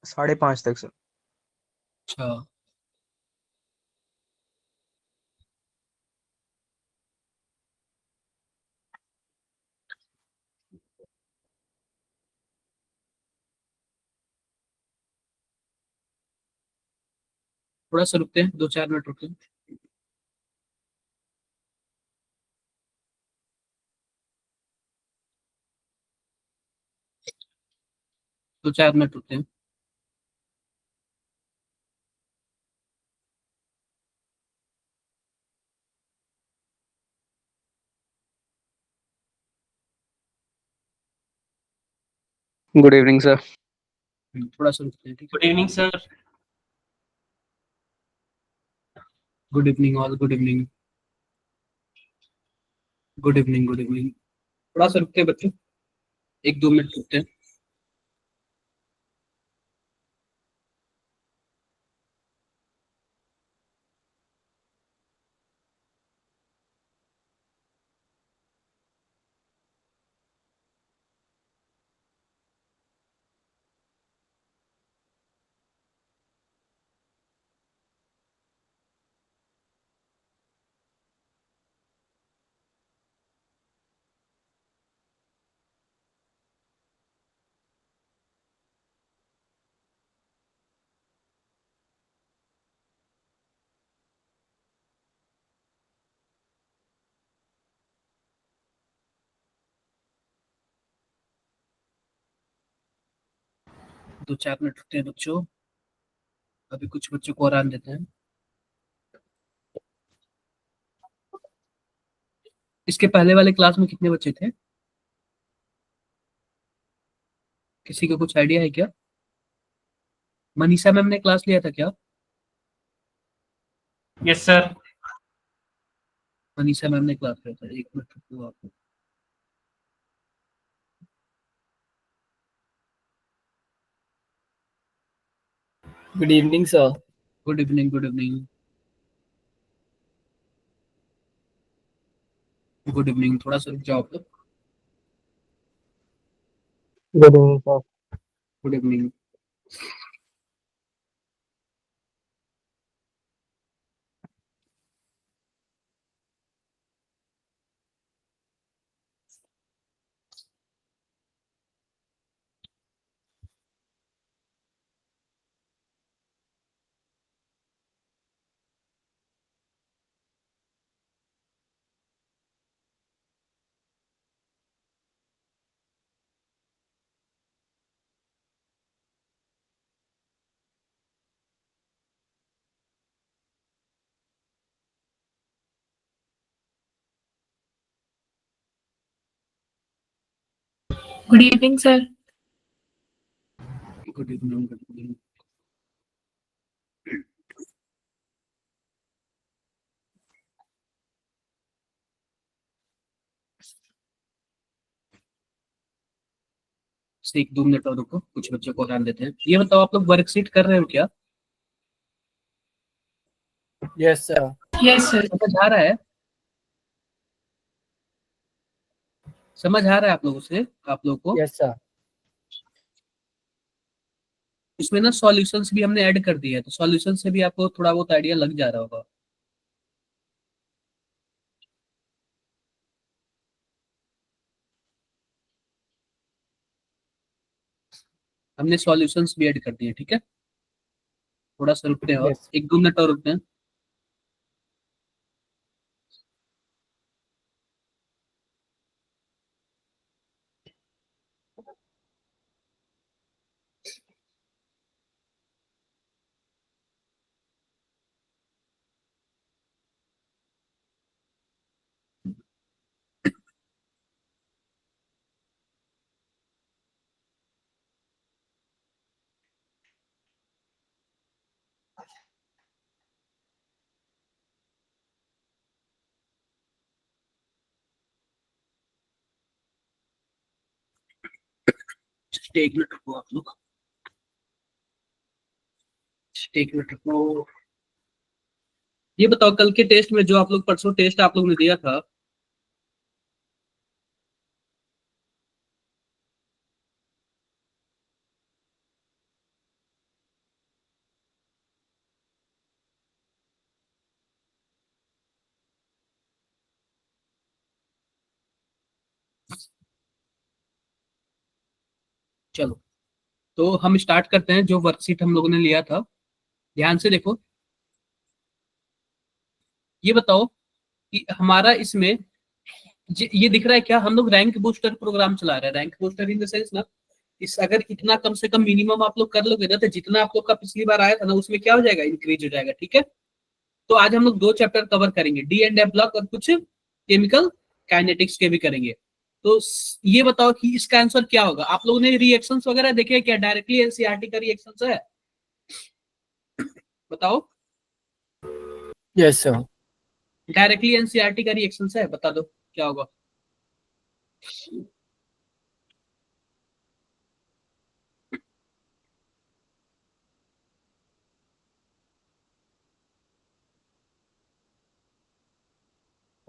5:30 तक सर। अच्छा, थोड़ा सा रुकते हैं, 2-4 मिनट रुकते हैं। दो चार मिनट रुकते हैं। Good evening sir. थोड़ा सा रुकते हैं, ठीक है। Good evening sir. Good evening all, good evening, good evening, good evening. थोड़ा सा रुकते हैं बच्चों, 1-2 मिनट रुकते हैं। दो चार मिनट रुकते हैं बच्चों, अभी कुछ बच्चों को आराम देते हैं। इसके पहले वाले क्लास में कितने बच्चे थे? किसी को कुछ आइडिया है क्या? मनीषा मैम ने क्लास लिया था क्या? Yes sir. मनीषा मैम ने क्लास लिया था, 1 मिनट रुको आप। Good evening sir. Good evening, good evening, good evening. थोड़ा सा रुक जाओ आप लोग। Good evening sir. Good evening. Good evening sir. Good evening, good evening. से 1-2 मिनट और रुको, कुछ बच्चों को आराम देते हैं। ये बताओ, आप लोग वर्कशीट कर रहे हो क्या? Yes sir. Yes sir. समझ आ रहा है? समझ आ रहा है आप लोगों से, आप लोगों को? Yes sir. इसमें ना सॉल्यूशंस भी हमने ऐड कर दिए हैं, तो सॉल्यूशन से भी आपको थोड़ा बहुत आइडिया लग जा रहा होगा। हमने सॉल्यूशंस भी ऐड कर दिए, ठीक है। थोड़ा सा रुकते हैं और यस 1-2 मिनट और रुकते हैं। Just 1 मिनट रुको आप लोग, 1 मिनट रुको। ये बताओ, कल के टेस्ट में जो आप लोग परसों टेस्ट आप लोग ने दिया था, चलो, तो हम स्टार्ट करते हैं जो वर्कशीट हम लोगों ने लिया था। ध्यान से देखो, ये बताओ कि हमारा इसमें ये दिख रहा है क्या? हम लोग रैंक बूस्टर प्रोग्राम चला रहे हैं। Rank booster in the sense ना, इस अगर इतना कम से कम मिनिमम आप लोग कर लोगे ना, तो जितना आप लोग का पिछली बार आया था ना, उसमें क्या हो जाएगा, इंक्रीज हो जाएगा। ठीक है, तो आज हम लोग 2 चैप्टर कवर करेंगे, डी एंड एफ ब्लॉक और कुछ केमिकल काइनेटिक्स के भी करेंगे। तो ये बताओ कि इसका आंसर क्या होगा? आप लोगों ने रिएक्शंस वगैरह देखे क्या? डायरेक्टली एनसीईआरटी का रिएक्शंस है? बताओ, Yes, sir. डायरेक्टली एनसीईआरटी का रिएक्शंस है? बता दो क्या होगा।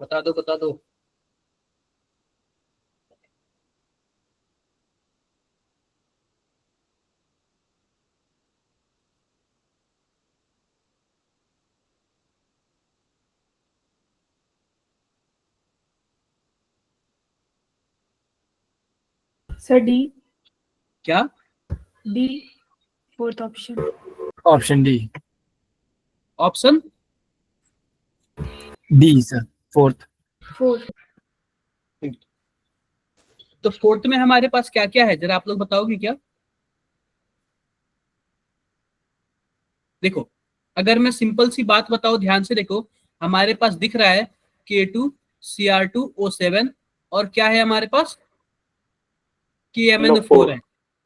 बता दो, बता दो। Sir D. क्या? D, fourth option. Option D. ऑप्शन D, sir. Fourth. फोर्थ। तो फोर्थ में हमारे पास क्या क्या है, जरा आप लोग बताओगे क्या? देखो, अगर मैं सिंपल सी बात बताऊं, ध्यान से देखो, हमारे पास दिख रहा है K2Cr2O7, और क्या है हमारे पास? KMnO4 है।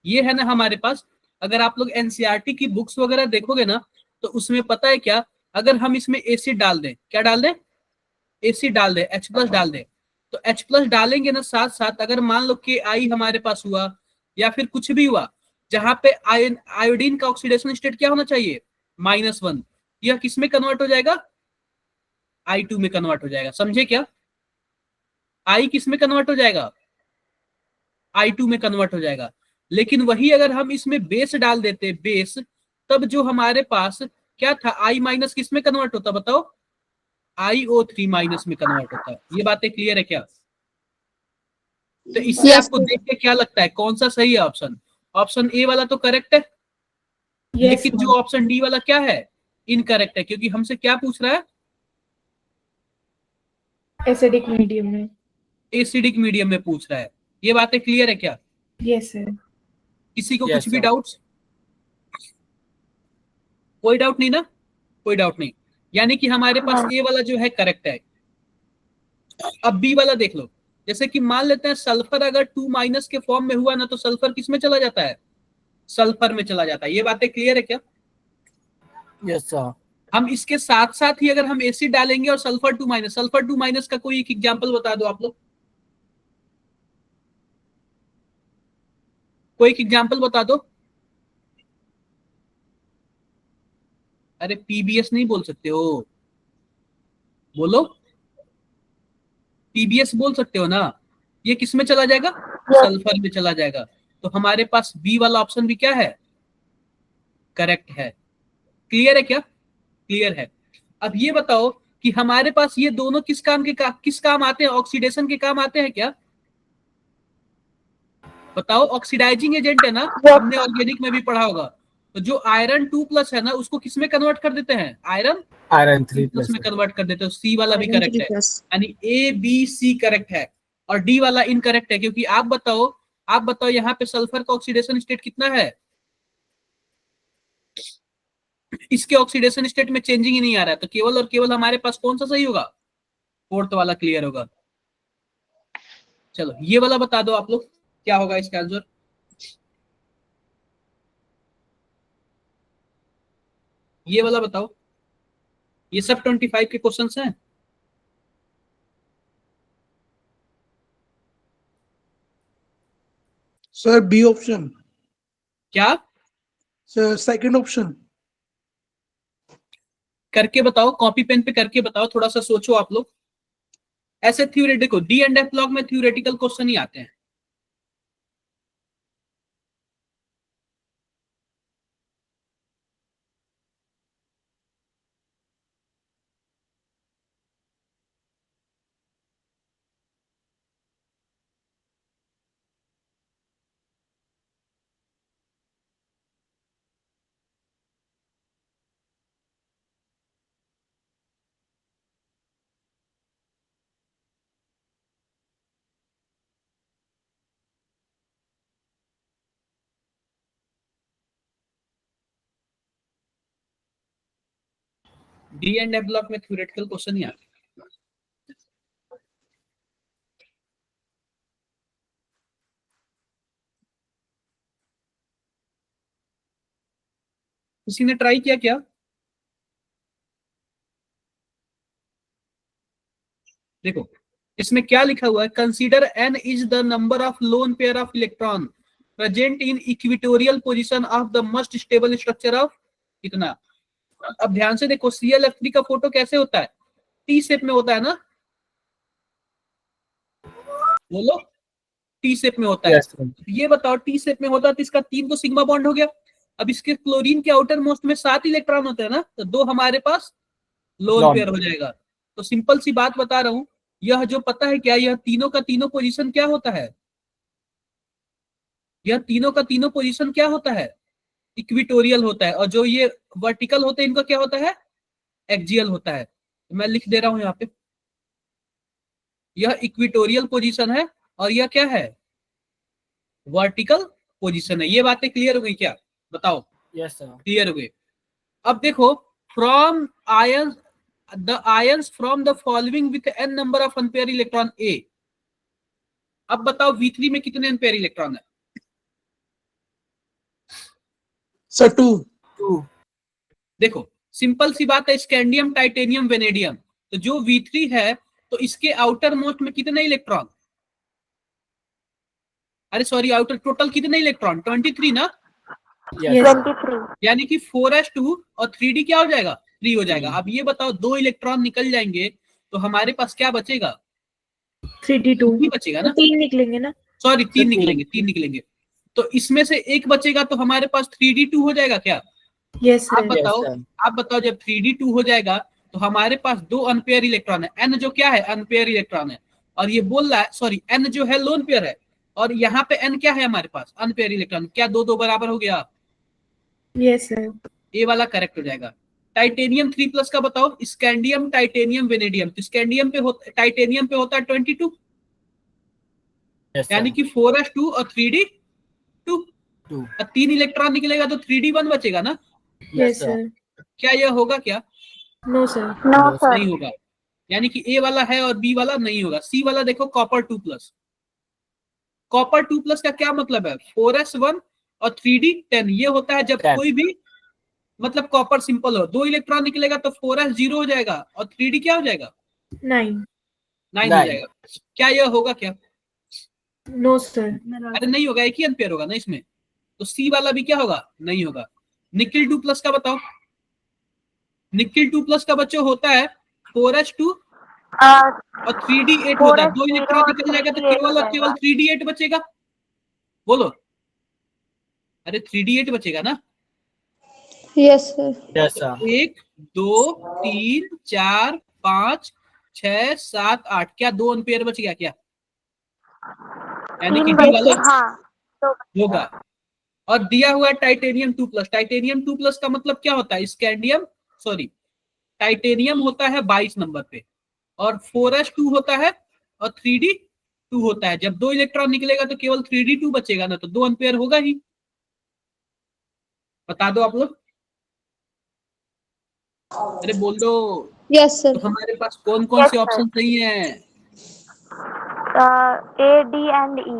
ये है ना हमारे पास। अगर आप लोग एनसीईआरटी की बुक्स वगैरह देखोगे ना, तो उसमें पता है क्या, अगर हम इसमें एसिड डाल दें, क्या डाल दें? एसिड डाल दें, H+ डाल दें, तो H+ डालेंगे ना, साथ साथ अगर मान लो कि आई हमारे पास हुआ या फिर कुछ भी हुआ, जहां पे आयोडीन का ऑक्सीडेशन स्टेट क्या होना चाहिए? -1, यह किस में कन्वर्ट हो जाएगा? I2 में कन्वर्ट हो जाएगा। समझे क्या? आई किस में कन्वर्ट हो जाएगा? I2 में कन्वर्ट हो जाएगा। लेकिन वही अगर हम इसमें बेस डाल देते, बेस, तब जो हमारे पास क्या था, I- किस में कन्वर्ट होता बताओ? IO3- में कन्वर्ट होता है। ये बातें क्लियर है क्या? तो इससे यस आपको देख के क्या लगता है कौन सा सही है ऑप्शन? ऑप्शन ए वाला तो करेक्ट है, यस लेकिन जो ऑप्शन डी वाला क्या है, इनकरेक्ट है, क्योंकि हमसे क्या पूछ रहा है? एसिडिक मीडियम में। एसिडिक मीडियम में पूछ रहा है। ये बातें क्लियर है क्या? Yes sir. किसी को कुछ Yes, भी sir. डाउट्स? कोई डाउट नहीं ना? कोई डाउट नहीं। यानी कि हमारे पास हाँ। ए वाला जो है करेक्ट है। अब बी वाला देख लो। जैसे कि मान लेते हैं सल्फर अगर 2- के फॉर्म में हुआ ना, तो सल्फर किस में चला जाता है? सल्फर में चला जाता है। ये बातें क्लियर है क्या? Yes, sir. हम इसके साथ साथ ही अगर हम एसिड डालेंगे और सल्फर 2- का कोई एक एग्जांपल बता दो आप लोग, कोई एक एग्जांपल बता दो। अरे पीबीएस नहीं बोल सकते हो, बोलो। पीबीएस बोल सकते हो ना? ये किस में चला जाएगा? सल्फर में चला जाएगा। तो हमारे पास बी वाला ऑप्शन भी क्या है? करेक्ट है। क्लियर है क्या? क्लियर है। अब ये बताओ कि हमारे पास ये दोनों किस काम आते हैं? ऑक्सीडेशन के काम आते हैं क्या? बताओ, ऑक्सीडाइजिंग एजेंट है ना, हमने ऑर्गेनिक में भी पढ़ा होगा। तो जो आयरन 2+ है ना, उसको किस में कन्वर्ट कर देते हैं? Iron Iron two 3 plus plus, में sir. कन्वर्ट कर देते हो। सी वाला भी आयरन करेक्ट है, 3+। यानी A B C करेक्ट है, और डी वाला इनकरेक्ट है। क्योंकि आप बताओ यहाँ पे सल्फर का ऑक्सीडेशन स्टेट कितना है? इसके ऑक्सीडेशन स्टेट में चेंजिंग ही नहीं आ रहा है, तो केवल और केवल हमारे पास कौन सा सही होगा? फोर्थ वाला क्लियर होगा। चलो, ये वाला बता दो आप लोग, क्या होगा इसका आंसर? ये वाला बताओ। ये सब 25 के क्वेश्चंस हैं। Sir B option. क्या? Sir second option. करके बताओ, कॉपी पेन पे करके बताओ, थोड़ा सा सोचो आप लोग। ऐसे theoretical D and F block में थ्योरेटिकल क्वेश्चन ही आते हैं। डी एंड एफ ब्लॉक में थ्योरेटिकल क्वेश्चन ही आते हैं। किसी ने ट्राई किया क्या? देखो इसमें क्या लिखा हुआ है, consider N is the number of lone pair of electron present in equatorial position of the most stable structure of कितना। अब ध्यान से देखो ClF3 का फोटो कैसे होता है, टी शेप में होता है ना, बोलो टी शेप में होता है। Yes, sir. ये बताओ टी शेप में होता है तो इसका 3 तो सिग्मा बॉन्ड हो गया। अब इसके क्लोरीन के आउटर मोस्ट में 7 इलेक्ट्रॉन होते हैं ना, तो 2 हमारे पास लोन Lone. पेयर हो जाएगा। तो सिंपल सी बात बता रहा हूं, यह जो पता है क्या, यह तीनों का तीनों पोजीशन क्या होता है, यह तीनों का तीनों पोजीशन क्या होता है, इक्विटोरियल होता है। और जो ये वर्टिकल होते हैं इनका क्या होता है, एक्सियल होता है। तो मैं लिख दे रहा हूं यहाँ पे, यह इक्विटोरियल पोजीशन है और यह क्या है, वर्टिकल पोजीशन है। ये बातें क्लियर हो गई क्या, बताओ? Yes, sir. क्लियर हो गई। अब देखो from ion the ions from the following with n number of unpaired electron A। अब बताओ V3 में कितने अनपेयर इलेक्ट्रॉन है? Sir, 2. 2. देखो सिंपल सी बात है, स्कैंडियम टाइटेनियम वेनेडियम, तो जो V3 है तो इसके आउटर मोस्ट में कितने इलेक्ट्रॉन, अरे सॉरी आउटर टोटल कितने इलेक्ट्रॉन 23 ना, Yes, Yes. sir. यानी कि 4s2 और 3d क्या हो जाएगा, 3 हो जाएगा। Three. अब ये बताओ 2 इलेक्ट्रॉन निकल जाएंगे तो हमारे पास क्या बचेगा, 3D2 2 ही बचेगा तो ना, 3 निकलेंगे ना। सॉरी 3 Sir, निकलेंगे, 3 निकलेंगे। तो इसमें से एक बचेगा तो हमारे पास 3d2 हो जाएगा क्या। Yes आप sir. बताओ, Yes, sir. आप बताओ जब 3d2 हो जाएगा तो हमारे पास 2 अनपेयर इलेक्ट्रॉन है, n जो क्या है अनपेयर इलेक्ट्रॉन है, और ये बोल रहा है सॉरी n जो है लोन पेयर है, और यहाँ पे n क्या है हमारे पास अनपेयर इलेक्ट्रॉन, क्या 2 2 बराबर हो गया, Yes sir. ए वाला करेक्ट हो जाएगा। टाइटेनियम 3+ का बताओ, स्कैंडियम टाइटेनियम वेनेडियम, तो स्कैंडियम पे टाइटेनियम पे होता है 22, Yes, यानी sir. कि 4s2 और 3d2, 2. और 3 इलेक्ट्रॉन निकलेगा तो 3d1 बचेगा ना। Yes sir. क्या यह होगा क्या, No sir. No, sir. नहीं होगा, यानी कि ए वाला है और बी वाला नहीं होगा। सी वाला देखो कॉपर 2+, कॉपर 2+ का क्या मतलब है, 4s1 और 3d10, ये होता है जब 10. कोई भी मतलब कॉपर सिंपल हो, 2 इलेक्ट्रॉन निकलेगा तो 4s 0 हो जाएगा और 3d क्या हो जाएगा, 9. 9 हो 9. जाएगा। क्या यह होगा क्या, No sir. अरे नहीं होगा, एक ही अनपेयर होगा ना इसमें, तो सी वाला भी क्या होगा, नहीं होगा। निकिल 2+ का बताओ, निकिल 2+ का बच्चों होता है 4s2 और 3d8 होता है, 2 इलेक्ट्रॉन निकल जाएगा तो केवल और केवल 3d8 बचेगा, बोलो, अरे 3d8 बचेगा ना। Yes, sir. Yes, sir. 1 2 3 4 5 6 7 8, क्या 2 अनपेयर बच गया क्या, यानी कि डी वाला होगा। और दिया हुआ है टाइटेनियम 2+, टाइटेनियम 2+ का मतलब क्या होता है, स्कैंडियम सॉरी टाइटेनियम होता है 22 नंबर पे, और 4s2 होता है और 3d2 होता है। जब 2 इलेक्ट्रॉन निकलेगा तो केवल 3d2 बचेगा ना, तो 2 अनपेयर होगा ही। बता दो आप लोग, अरे बोल दो। Yes, sir. तो हमारे पास कौन कौन से ऑप्शन सही हैं, A, D and E.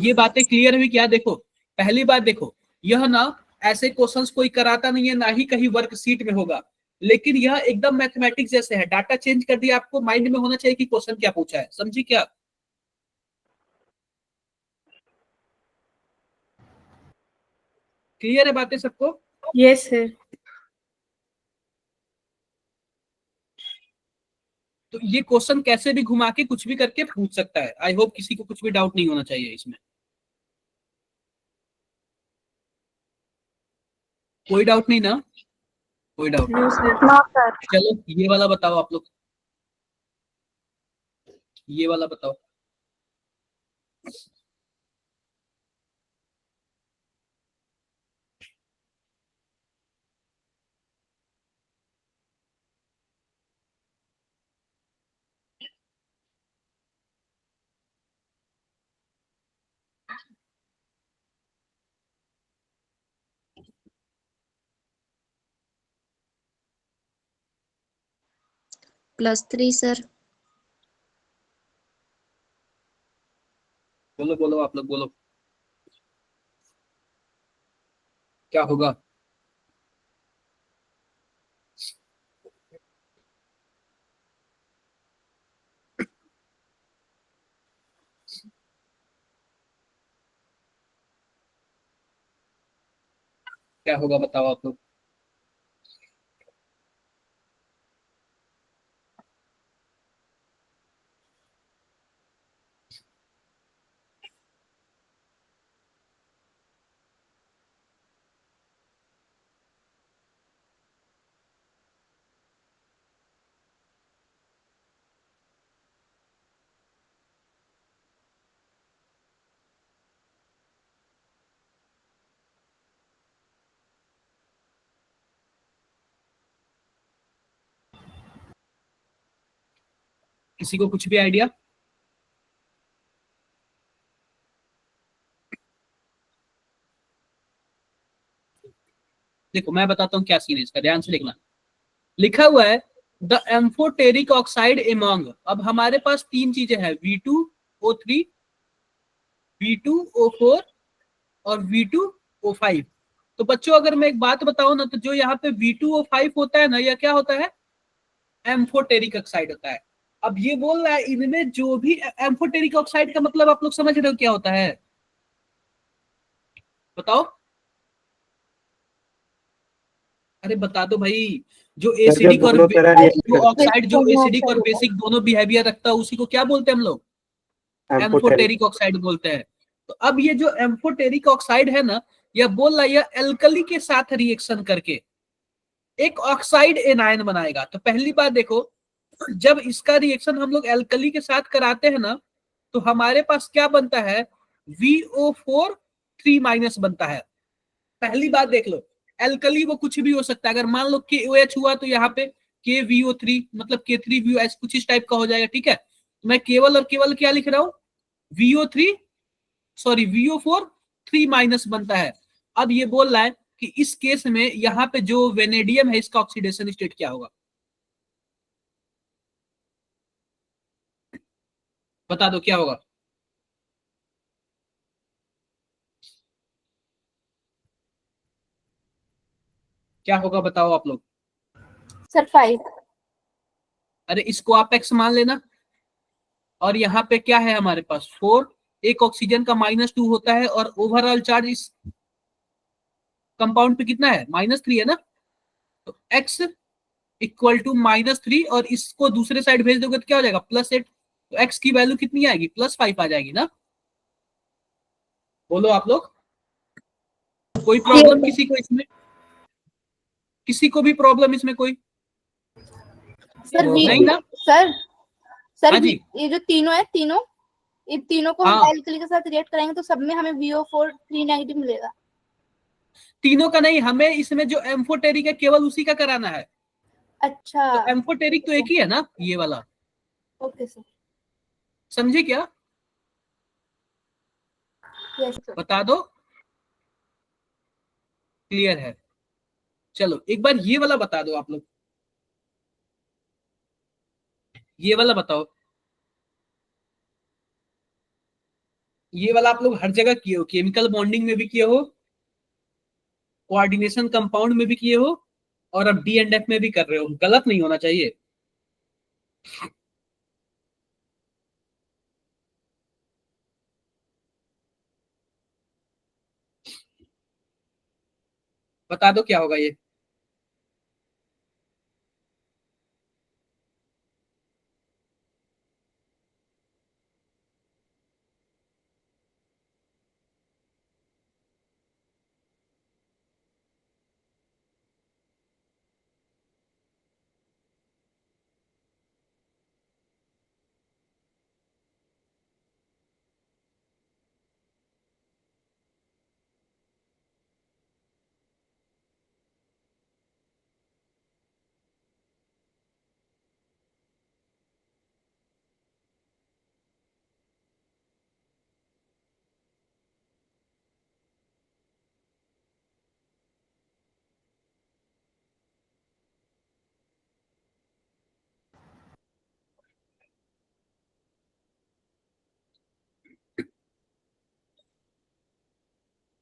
ये बातें क्लियर हुई क्या। देखो पहली बात देखो, यह ना ऐसे क्वेश्चंस कोई कराता नहीं है, ना ही कहीं वर्कशीट में होगा, लेकिन यह एकदम मैथमेटिक्स जैसे है, डाटा चेंज कर दिया, आपको माइंड में होना चाहिए कि क्वेश्चन क्या पूछा है, समझी क्या। क्लियर है बातें सबको। Yes sir. तो ये क्वेश्चन कैसे भी घुमा के कुछ भी करके पूछ सकता है। आई होप किसी को कुछ भी डाउट नहीं होना चाहिए इसमें, कोई डाउट नहीं ना, कोई डाउट No नहीं। sir. No, sir. चलो ये वाला बताओ आप लोग, ये वाला बताओ। +3 सर। बोलो बोलो आप लोग बोलो, क्या होगा? क्या होगा बताओ आप लोग। किसी को कुछ भी आइडिया? देखो मैं बताता हूँ क्या सीन है इसका, ध्यान से देखना। लिखा हुआ है द एम्फोटेरिक ऑक्साइड एमोंग। अब हमारे पास तीन चीजें हैं, V2O3, V2O4 और V2O5। तो बच्चों अगर मैं एक बात बताऊं ना, तो जो यहाँ पे V2O5 होता है ना, यह क्या होता है? एम्फोटेरिक ऑक्साइड होता है। अब ये बोल रहा है इनमें जो भी एम्फोटेरिक ऑक्साइड का मतलब आप लोग समझ रहे हो क्या होता है? बताओ, अरे बता दो भाई। जो एसिडिक और जो ऑक्साइड जो एसिडिक और बेसिक दोनों बिहेवियर रखता है उसी को क्या बोलते हैं हम लोग? एम्फोटेरिक ऑक्साइड बोलते हैं। तो अब ये जो एम्फोटेरिक ऑक्साइड है ना, यह बोल रहा है यह एल्कली के साथ रिएक्शन करके एक ऑक्साइड एनायन बनाएगा। तो पहली बात देखो, जब इसका रिएक्शन हम लोग एल्कली के साथ कराते हैं ना, तो हमारे पास क्या बनता है? VO4 3- बनता है। पहली बात देख लो, एल्कली वो कुछ भी हो सकता है। अगर मान लो KOH हुआ तो यहाँ पे KVO3 मतलब K3VOH कुछ इस टाइप का हो जाएगा, ठीक है। तो मैं केवल और केवल क्या लिख रहा हूँ? VO3 सॉरी VO4 3- बनता है। अब ये बोल रहा है कि इस केस में यहाँ पे जो वेनेडियम है इसका ऑक्सीडेशन स्टेट क्या होगा? बता दो क्या होगा। क्या होगा बताओ आप लोग। सर 5। अरे इसको आप एक्स मान लेना, और यहाँ पे क्या है हमारे पास 4। एक ऑक्सीजन का -2 होता है, और ओवरऑल चार्ज इस कंपाउंड पे कितना है? -3 है ना। तो x इक्वल टू -3, और इसको दूसरे साइड भेज दोगे तो क्या हो जाएगा? +8। तो x की वैल्यू कितनी आएगी? +5 आ जाएगी ना। बोलो आप लोग, कोई प्रॉब्लम किसी को इसमें? किसी को भी प्रॉब्लम इसमें कोई? सर नहीं ना? सर सर हाँ जी। ये जो तीनों है, तीनों इन तीनों को हम हाँ, एल्कली के साथ रिएक्ट कराएंगे तो सब में हमें VO4 3- मिलेगा। तीनों का नहीं, हमें इसमें जो एम्फोटेरिक है केवल उसी का कराना है। अच्छा, तो एम्फोटेरिक तो एक ही है ना, ये वाला। Okay sir. समझे क्या? Yes sir. बता दो, क्लियर है? चलो एक बार ये वाला बता दो आप लोग, ये वाला बताओ। ये वाला आप लोग हर जगह किए हो, केमिकल बॉन्डिंग में भी किए हो, कोऑर्डिनेशन कंपाउंड में भी किए हो, और अब D&F में भी कर रहे हो। गलत नहीं होना चाहिए। बता दो क्या होगा ये।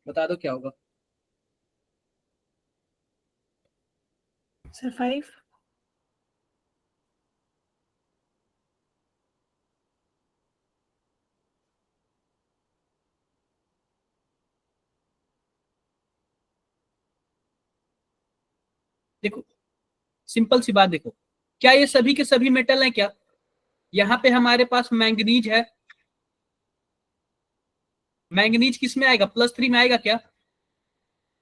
बता दो क्या होगा। Sir, 5. देखो सिंपल सी बात, देखो क्या ये सभी के सभी मेटल हैं क्या? यहाँ पे हमारे पास मैंगनीज है, मैंगनीज किस में आएगा? +3 में आएगा क्या? Yes,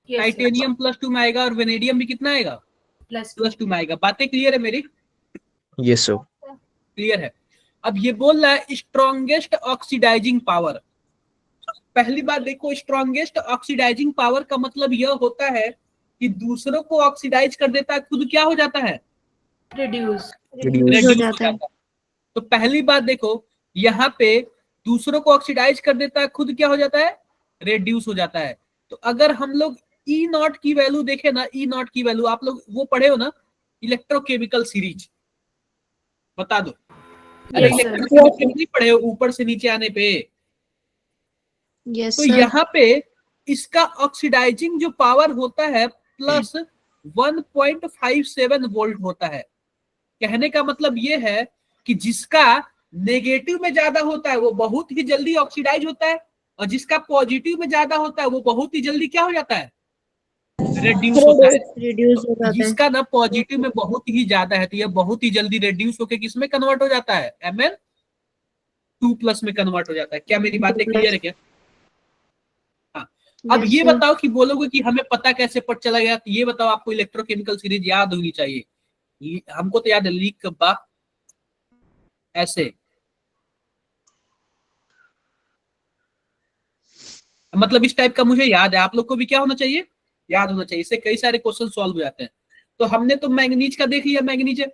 sir. टाइटेनियम +2 में आएगा, और वेनेडियम भी कितना आएगा? +2. +2 में आएगा। बातें क्लियर है मेरी? Yes, sir. क्लियर है। अब ये बोल रहा है स्ट्रॉन्गेस्ट ऑक्सीडाइजिंग पावर। पहली बात देखो, स्ट्रॉन्गेस्ट ऑक्सीडाइजिंग पावर का मतलब यह होता है कि दूसरों को ऑक्सीडाइज कर देता है, खुद क्या हो जाता है? Reduce. Reduce. रेड्यूस हो हो जाता है। जाता है। तो पहली बात देखो, यहाँ पे दूसरों को ऑक्सीडाइज कर देता है, खुद क्या हो जाता है? रेड्यूस हो जाता है। तो अगर हम लोग ई नॉट की वैल्यू देखें ना, ई नॉट की वैल्यू आप लोग वो पढ़े हो ना, इलेक्ट्रोकेमिकल सीरीज, बता दो। अरे Yes, sir. इलेक्ट्रोकेमिस्ट्री नहीं पढ़े हो ऊपर से नीचे आने पे? Yes, तो sir. यहाँ पे इसका ऑक्सीडाइजिंग जो पावर होता है +1.57 वोल्ट होता है। कहने का मतलब ये है कि जिसका नेगेटिव में ज्यादा होता है वो बहुत ही जल्दी ऑक्सीडाइज होता है, और जिसका पॉजिटिव में ज्यादा होता है वो बहुत ही जल्दी क्या हो जाता है? रेड्यूस होता है। Reduce हो तो जाता है। जिसका ना पॉजिटिव में बहुत ही ज्यादा है तो यह बहुत ही जल्दी रेड्यूस होकर किसमें कन्वर्ट हो जाता है? Mn2+ में कन्वर्ट हो जाता है। क्या मेरी बातें क्लियर है क्या? हाँ। अब Yes, ये sir. बताओ कि बोलोगे कि हमें पता कैसे पता चला गया, तो ये बताओ, आपको इलेक्ट्रोकेमिकल सीरीज याद होनी चाहिए। हमको तो याद है, लीक बा ऐसे, मतलब इस टाइप का मुझे याद है, आप लोग को भी क्या होना चाहिए? याद होना चाहिए। इससे कई सारे क्वेश्चन सॉल्व हो जाते हैं। तो हमने तो मैंगनीज का देख लिया, मैंगनीज है।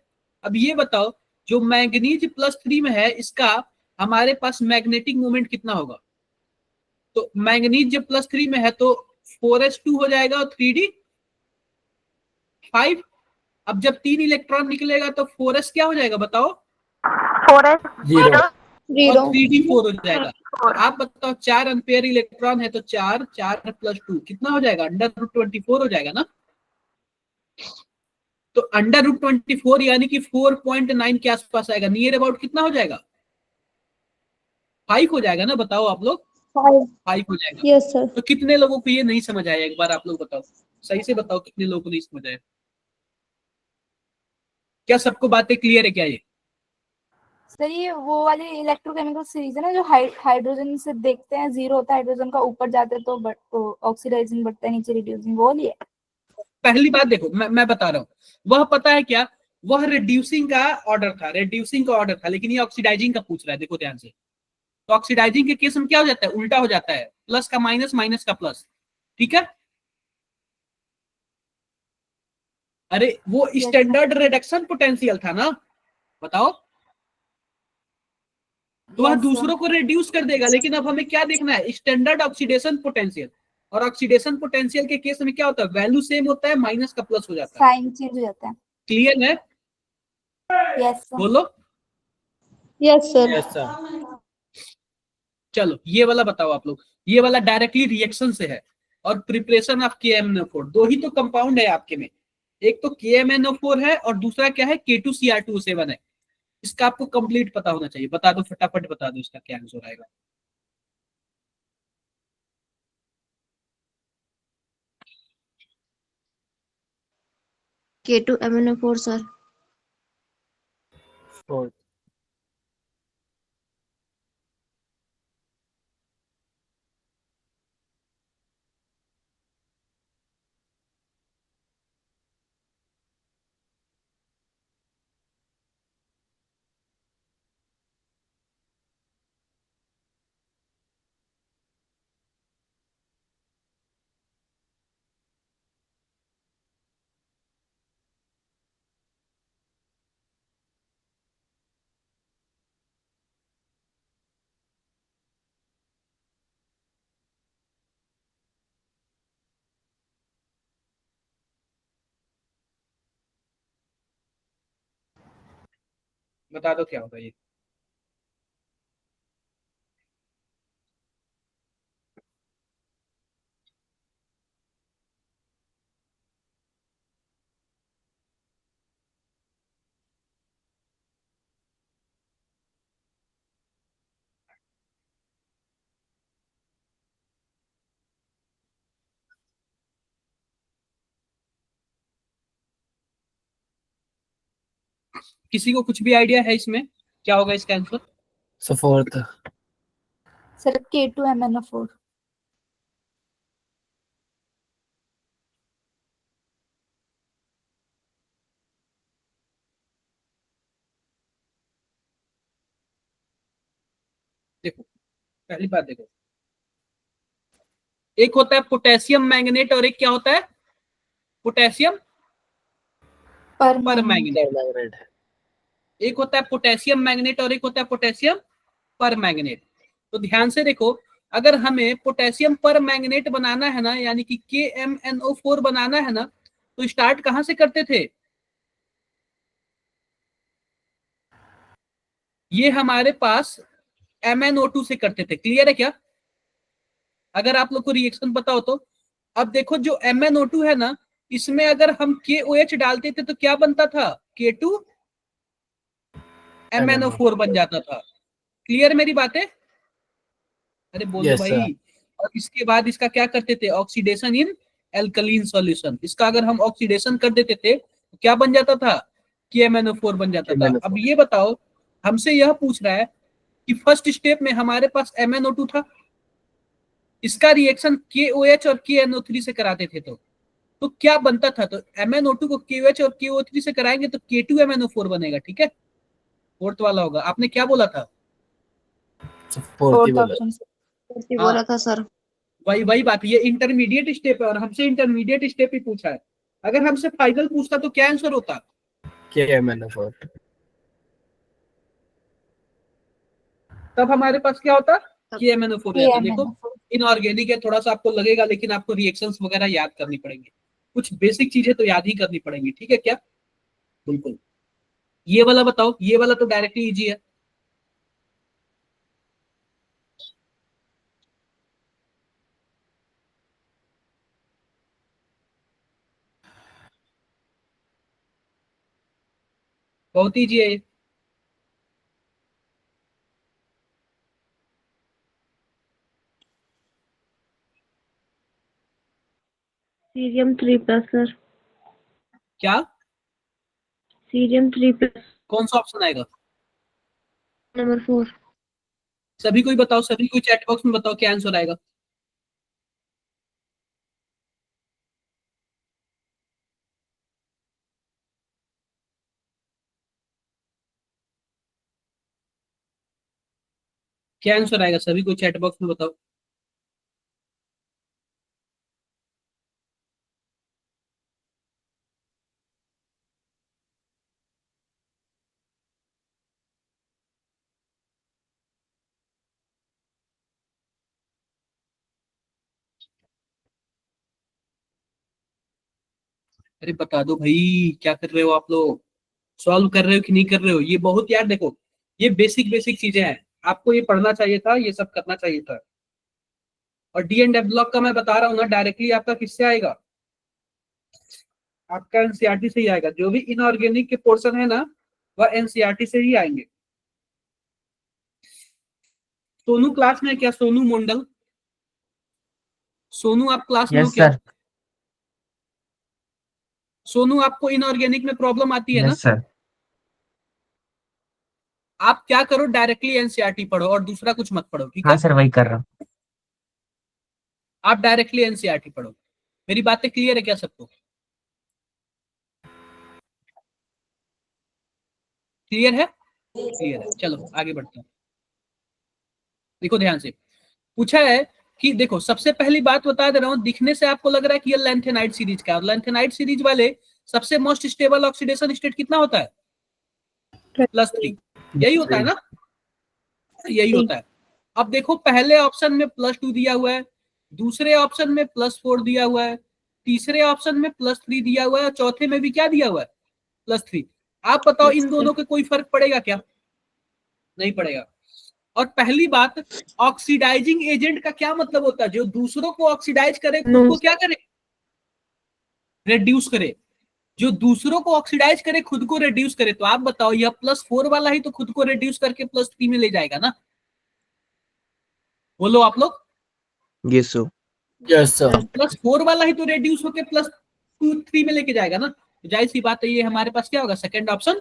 अब ये बताओ, जो मैंगनीज +3 में है, इसका हमारे पास मैग्नेटिक मोमेंट कितना होगा? तो मैंगनीज जब +3 में है तो 4s2 हो जाएगा, और 3d5। अब जब 3 इलेक्ट्रॉन निकलेगा तो 4s क्या हो जाएगा बताओ? 0. और Zero. 3d4 हो जाएगा। तो आप बताओ, 4 अनपेयर इलेक्ट्रॉन है तो 4 4 +2 कितना हो जाएगा? √24 हो जाएगा ना। तो √24 यानी कि 4.9 के आसपास आएगा, नियर अबाउट कितना हो जाएगा? 5 हो जाएगा ना, बताओ आप लोग। 5. 5 हो जाएगा। Yes, sir. तो कितने लोगों को ये नहीं समझ आया? एक बार आप लोग बताओ, सही से बताओ, कितने लोगों को नहीं समझ आया? क्या सबको बातें क्लियर है क्या ये? सर ये वो वाली इलेक्ट्रोकेमिकल सीरीज है ना, जो हाइड्रोजन से देखते हैं 0 होता है, हाइड्रोजन का ऊपर जाते हैं तो ऑक्सीडाइजिंग बढ़ता है, नीचे रिड्यूसिंग, वो वाली है। पहली बात देखो, मैं बता रहा हूँ, वह पता है क्या, वह रिड्यूसिंग का ऑर्डर था, रिड्यूसिंग का ऑर्डर था, लेकिन ये ऑक्सीडाइजिंग का पूछ रहा है। देखो ध्यान से, तो ऑक्सीडाइजिंग के केस में क्या हो जाता है? उल्टा हो जाता है, प्लस का माइनस, माइनस का प्लस। ठीक है? अरे वो स्टैंडर्ड रिडक्शन पोटेंशियल था ना, बताओ। तो वह Yes, sir. दूसरों को रिड्यूस कर देगा, लेकिन अब हमें क्या देखना है? Standard oxidation potential. और ऑक्सीडेशन पोटेंशियल के केस में क्या होता है? वैल्यू सेम होता है, माइनस का प्लस हो जाता है। साइन चेंज हो जाता है। क्लियर है? Yes sir. बोलो। Yes, sir. Yes, sir. चलो ये वाला बताओ आप लोग। ये वाला डायरेक्टली रिएक्शन से है, और प्रिपरेशन ऑफ KMnO4। दो ही तो कंपाउंड है आपके में, एक तो KMnO4 है और दूसरा क्या है? K2Cr2O7 है। इसका आपको कंप्लीट पता होना चाहिए। बता दो, फटाफट बता दो इसका क्या आंसर आएगा। K2MnO4, sir. 4. बता दो क्या होगा ये। किसी को कुछ भी आइडिया है इसमें क्या होगा इसका answer? So fourth. Sir K2MnO4. देखो पहली बात देखो, एक होता है पोटेशियम मैंगनेट और एक क्या होता है? Potassium permanganate. Magnet. एक होता है पोटेशियम मैंगनेट और एक होता है पोटेशियम परमैंगनेट। तो ध्यान से देखो, अगर हमें पोटेशियम परमैंगनेट बनाना है ना, यानी कि KMnO4 बनाना है ना, तो स्टार्ट कहां से करते थे? ये हमारे पास MnO2 से करते थे। क्लियर है क्या? अगर आप लोग को रिएक्शन पता हो तो। अब देखो जो MnO2 है ना, इसमें अगर हम KOH डालते थे तो क्या बनता था? K2MnO4 बन जाता था। क्लियर मेरी बातें? अरे बोल दो Yes, भाई। sir. और इसके बाद इसका क्या करते थे? ऑक्सीडेशन इन एल्कलीन सॉल्यूशन। इसका अगर हम ऑक्सीडेशन कर देते थे तो क्या बन जाता था? KMnO4 बन जाता था। KMnO4. अब ये बताओ, हमसे यह पूछ रहा है कि फर्स्ट स्टेप में हमारे पास MnO2 था, इसका रिएक्शन KOH और KNO3 से कराते थे तो क्या बनता था? तो MnO2 को KOH और KO3 से कराएंगे तो K2MnO4 बनेगा। ठीक है, फोर्थ वाला होगा। आपने क्या बोला था? So fourth ही फोर्थ बोला. Option sir. बोला था सर। वही बात, ये इंटरमीडिएट स्टेप है और हमसे इंटरमीडिएट स्टेप ही पूछा है। अगर हमसे फाइनल पूछता तो क्या आंसर होता? KMnO4. तब हमारे पास क्या होता? KMnO4 रहता। देखो KMnO4. इनऑर्गेनिक है, थोड़ा सा आपको लगेगा, लेकिन आपको रिएक्शंस वगैरह याद करनी पड़ेंगी, कुछ बेसिक चीजें तो याद ही करनी पड़ेंगी। ठीक है क्या? बिल्कुल। ये वाला बताओ, ये वाला तो डायरेक्टली इजी है। बहुत इजी है ये। Cerium 3+ sir. क्या? सीरियम 3+, कौन सा ऑप्शन आएगा? नंबर 4। सभी कोई बताओ, सभी कोई चैट बॉक्स में बताओ क्या आंसर आएगा। क्या आंसर आएगा? सभी को चैट बॉक्स में बताओ। अरे बता दो भाई, क्या कर रहे हो आप लोग? सॉल्व कर रहे हो कि नहीं कर रहे हो? ये बहुत, यार देखो, ये बेसिक बेसिक चीजें हैं, आपको ये पढ़ना चाहिए था, ये सब करना चाहिए था। और डी एंड एफ ब्लॉक का मैं बता रहा हूँ ना, डायरेक्टली आपका किससे आएगा? आपका एनसीईआरटी से ही आएगा। जो भी इनऑर्गेनिक के पोर्शन है ना, वह एनसीईआरटी से ही आएंगे। सोनू क्लास में है क्या? सोनू मंडल, सोनू आप क्लास में हो यस क्या? सर। सोनू आपको इनऑर्गेनिक में प्रॉब्लम आती है ना? Yes sir. आप क्या करो, डायरेक्टली एनसीईआरटी पढ़ो और दूसरा कुछ मत पढ़ो। ठीक है? हाँ सर, वही कर रहा हूँ। आप डायरेक्टली एनसीईआरटी पढ़ो। मेरी बातें क्लियर है क्या सबको? क्लियर है? क्लियर है। चलो आगे बढ़ते हैं। देखो ध्यान से, पूछा है कि देखो, सबसे पहली बात बता दे रहा हूं, दिखने से आपको लग रहा है कि ये लैंथेनाइड सीरीज का है, और लैंथेनाइड सीरीज वाले सबसे मोस्ट स्टेबल ऑक्सीडेशन स्टेट कितना होता है? +3। यही होता है ना? यही होता है। अब देखो, पहले ऑप्शन में +2 दिया हुआ है, दूसरे ऑप्शन में +4 दिया हुआ है, तीसरे ऑप्शन में +3 दिया हुआ है, और चौथे में भी क्या दिया हुआ है? +3। आप बताओ इन दोनों के कोई फर्क पड़ेगा क्या? नहीं पड़ेगा। और पहली बात, ऑक्सीडाइजिंग एजेंट का क्या मतलब होता है? जो दूसरों को ऑक्सीडाइज करे, खुद को क्या करे? रिड्यूस करे। जो दूसरों को ऑक्सीडाइज करे, खुद को रिड्यूस करे। तो आप बताओ, यह +4 वाला ही तो खुद को रिड्यूस करके +3 में ले जाएगा ना? बोलो आप लोग। Yes sir. Yes, sir. +4 वाला ही तो रिड्यूस होके +3 में लेके जाएगा ना? तो जाहिर सी बात है, ये हमारे पास क्या होगा? सेकंड ऑप्शन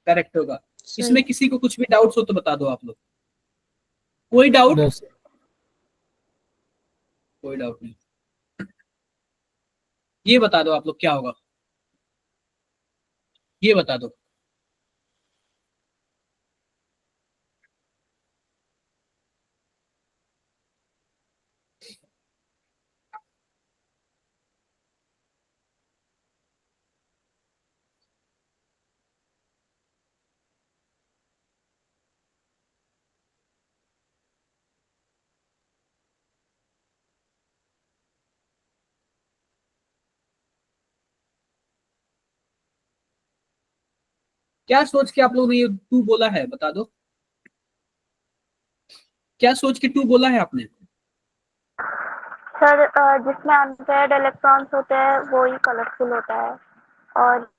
करेक्ट होगा। इसमें किसी को कुछ भी डाउट्स हो तो बता दो आप लोग। कोई डाउट? No, sir. कोई डाउट नहीं। ये बता दो आप लोग क्या होगा, ये बता दो। क्या सोच के आप लोगों ने ये 2 बोला है, बता दो। क्या सोच के 2 बोला है आपने? सर जिसमें अनपेयर्ड इलेक्ट्रॉन्स होते हैं वो ही कलरफुल होता है, और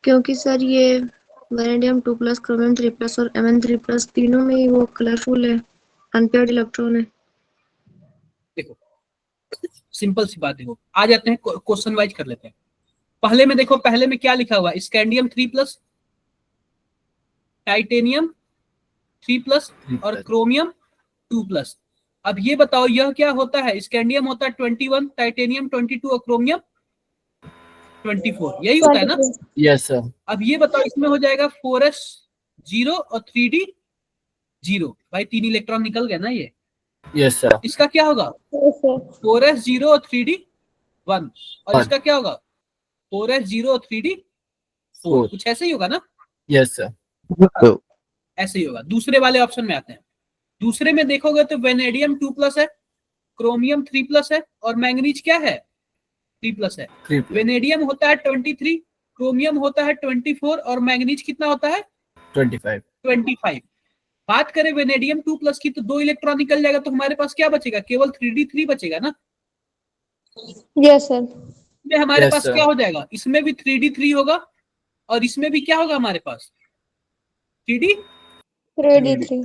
क्योंकि सर ये वेनेडियम 2+, क्रोमियम 3+ और Mn3+ तीनों में ही वो कलरफुल है, अनपेयर्ड इलेक्ट्रॉन है। देखो सिंपल सी बात, देखो आ जाते हैं क्वेश्चन वाइज कर लेते हैं। पहले में देखो, पहले में क्या लिखा हुआ है, स्कैंडियम 3+, टाइटेनियम 3+ और क्रोमियम 2+। अब ये बताओ यह क्या होता है, स्कैंडियम होता है 21, टाइटेनियम 22 और क्रोमियम 24, यही होता है ना? Yes, sir. अब ये बताओ इसमें हो जाएगा 4s 0 और 3d 0, भाई 3 इलेक्ट्रॉन निकल गए ना ये। Yes, sir. इसका क्या होगा 4s 0 और 3d 1, और इसका क्या होगा 4s 0 और 3d 4, कुछ ऐसे ही होगा ना? Yes, sir. ऐसे ही होगा। दूसरे वाले ऑप्शन में आते हैं। दूसरे में देखोगे तो वेनेडियम 2+ है, क्रोमियम 3+ है और मैंगनीज क्या है 3+ है। 3+. वेनेडियम होता है 23, क्रोमियम होता है 24 और मैंगनीज कितना होता है 25. 25। बात करें वेनेडियम 2+ की तो 2 इलेक्ट्रॉन निकल जाएगा, तो हमारे पास क्या बचेगा, केवल 3d3 बचेगा ना। Yes sir. इसमें हमारे Yes, पास sir. क्या हो जाएगा, इसमें भी 3d3 होगा और इसमें भी क्या होगा हमारे पास 3d। 3d3।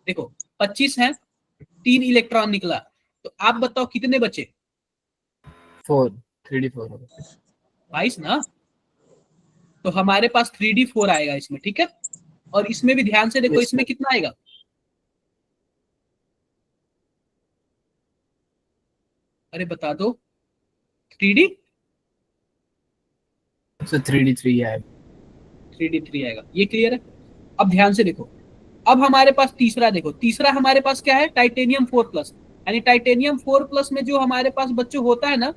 देखो 25 है, 3 इलेक्ट्रॉन निकला, तो आप बताओ कितने बचे 4. 3d4 होगा. 22 ना। तो हमारे पास 3d4 आएगा इसमें, ठीक है। और इसमें भी ध्यान से देखो, Yes, इसमें sir. कितना आएगा, अरे बता दो 3d So 3d3 है. 3d3 आएगा, ये क्लियर है। अब ध्यान से देखो, अब हमारे पास तीसरा देखो, तीसरा हमारे पास क्या है टाइटेनियम 4+, यानी टाइटेनियम 4+ में जो हमारे पास बच्चों होता है ना,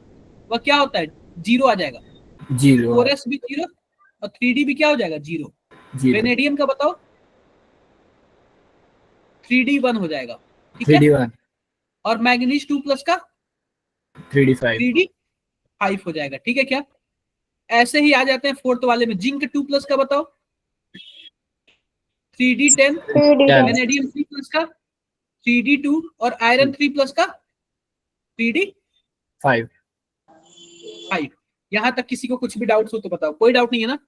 वह क्या होता है 0 आ जाएगा, 0. 4s भी 0 और 3d भी क्या हो जाएगा 0। 0. वेनेडियम का बताओ 3d1 हो जाएगा, ठीक है। 3d1. और मैंगनीज 2+ का 3d5. 3d5 हो जाएगा, ठीक है क्या। ऐसे ही आ जाते हैं फोर्थ वाले में, जिंक 2+ का बताओ 3d10, 10. वेनेडियम 3+ का 3d2 और आयरन 3+ का 3d5। 5. यहां तक किसी को कुछ भी डाउट्स हो तो बताओ, कोई डाउट नहीं है ना,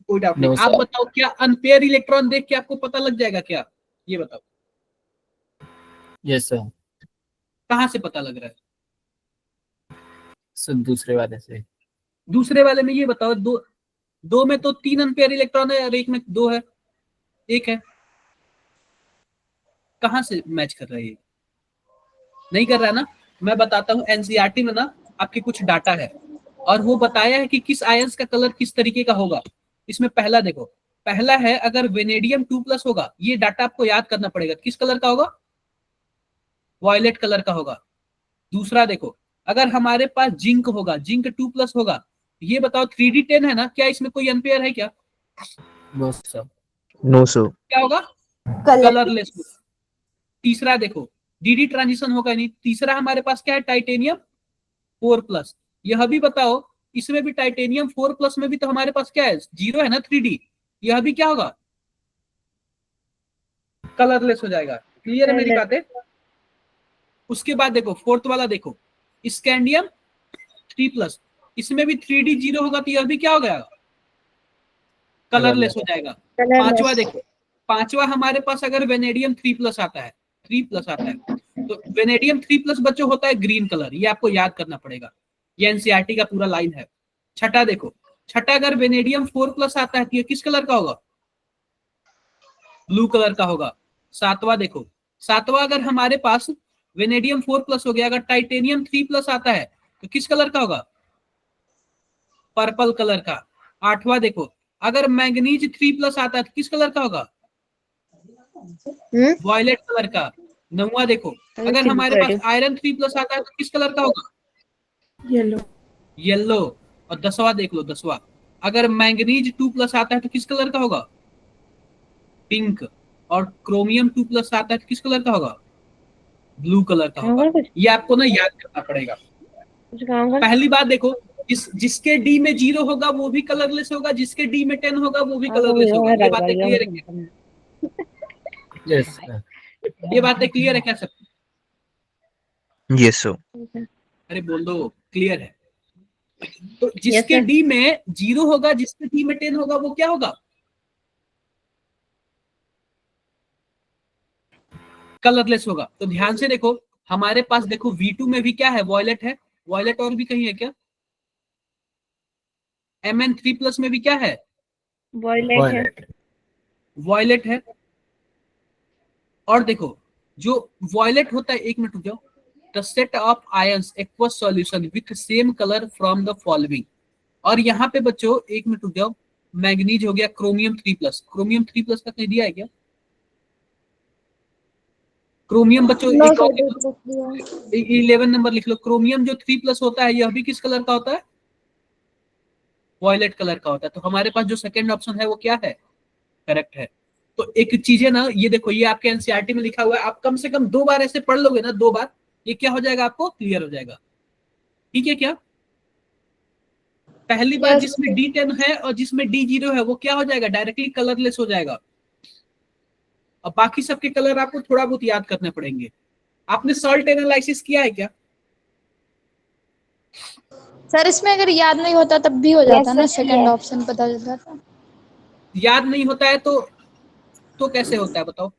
कोई डाउट No, नहीं। आप sir. बताओ क्या अनपेयर इलेक्ट्रॉन देख के आपको पता लग जाएगा क्या, ये बताओ Yes, sir. कहां से पता लग रहा है। So दूसरे वाले से. दूसरे वाले में ये बताओ, दो में तो 3 अनपेयर इलेक्ट्रॉन है और एक में 2 है, एक है, कहां से मैच कर रहा है ये, नहीं कर रहा है ना। मैं बताता हूं, एनसीईआरटी में ना आपके कुछ डाटा है और वो बताया है कि किस आयंस का कलर किस तरीके का होगा। इसमें पहला देखो, पहला है अगर वेनेडियम 2+ होगा, ये डाटा आपको याद करना पड़ेगा, किस कलर का होगा वॉयलेट कलर का होगा। दूसरा देखो, अगर हमारे पास जिंक होगा, जिंक 2+ होगा, ये बताओ 3d10 है ना, क्या इसमें कोई अनपेयर है क्या, No, sir. No sir. क्या होगा कलरलेस। तीसरा देखो डी ट्रांजिशन होगा नहीं। तीसरा हमारे पास क्या है टाइटेनियम 4+, यह भी बताओ इसमें भी टाइटेनियम 4+ में भी तो हमारे पास क्या है 0 है ना 3d, यह भी क्या होगा कलरलेस हो जाएगा। क्लियर है मेरी बातें। उसके बाद देखो फोर्थ वाला देखो, स्कैंडियम 3+, इसमें भी 3d 0 होगा तो यह भी क्या हो गया कलरलेस हो जाएगा। पांचवा देखो, पांचवा हमारे पास अगर वेनेडियम 3+ आता है, 3+ आता है, तो वेनेडियम 3+ बच्चों होता है ग्रीन कलर, ये आपको याद करना पड़ेगा, ये एनसीईआरटी का पूरा लाइन है। छठा देखो, छठा अगर वेनेडियम 4+ आता है तो ये किस कलर का होगा? ब्लू कलर का होगा। सातवां देखो, सातवां अगर हमारे पास वेनेडियम 4+ हो गया, अगर टाइटेनियम 3+ आता है तो किस कलर का होगा? पर्पल कलर का। आठवां देखो, अगर मैंगनीज 3+ आता है तो किस कलर का होगा? वॉयलेट कलर का। नौवां देखो, अगर हमारे पास आयरन 3+ आता है तो किस कलर का होगा? येलो। येलो। और 10वां देख लो, 10वां, अगर मैंगनीज 2+ आता है तो किस कलर का होगा? पिंक। और क्रोमियम 2+ आता है तो किस कलर का होगा? ब्लू कलर का होगा। ये आपको ना याद करना पड़ेगा। पहली बात देखो, जिसके डी में 0 होगा वो भी कलरलेस होगा, जिसके डी में 10 होगा वो भी कलरलेस होगा। ये बातें क्लियर है क्या? Yes, sir. ये बातें क्लियर है क्या सब? Yes, sir. अरे बोल दो, क्लियर है। तो जिसके डी में 0 होगा, जिसके डी में 10 होगा, वो क्या होगा? कलरलेस होगा। तो ध्यान से देखो, हमारे पास देखो V2 में भी क्या है? वॉयलेट है। वॉयलेट और भी कहीं है क्या? Mn3+ में भी क्या है? Violet. वॉयलेट है। और देखो, जो वॉयलेट होता है, एक मिनट रुक जाओ, the set of ions aqueous solution with same colour from the following. और यहाँ पे बच्चों एक मिनट रुक जाओ, मैंगनीज हो गया क्रोमियम 3+। क्रोमियम 3+ का कहीं दिया है क्या? क्रोमियम बच्चों 11 नंबर लिख लो। क्रोमियम जो 3+ होता है, यह भी किस कलर का होता है? वॉयलेट कलर का होता है। तो हमारे पास जो सेकंड ऑप्शन है वो क्या है? करेक्ट है। तो एक चीज है ना, ये देखो, ये आपके एनसीईआरटी में लिखा हुआ है, आप कम से कम 2 बार ऐसे पढ़ लोगे ना, 2 बार, ये क्या हो जाएगा? आपको क्लियर हो जाएगा। ठीक है क्या? पहली बार जिसमें D10 है और जिसमें D0 है वो क्या हो जाएगा? डायरेक्टली कलरलेस हो जाएगा। और बाकी सबके कलर आपको थोड़ा बहुत याद करने पड़ेंगे। आपने सॉल्ट एनालिसिस किया है क्या? सर इसमें अगर याद नहीं होता तब भी हो जाता Yes, ना, sir. सेकंड ऑप्शन पता चल जाता। याद नहीं होता है तो कैसे होता है बताओ?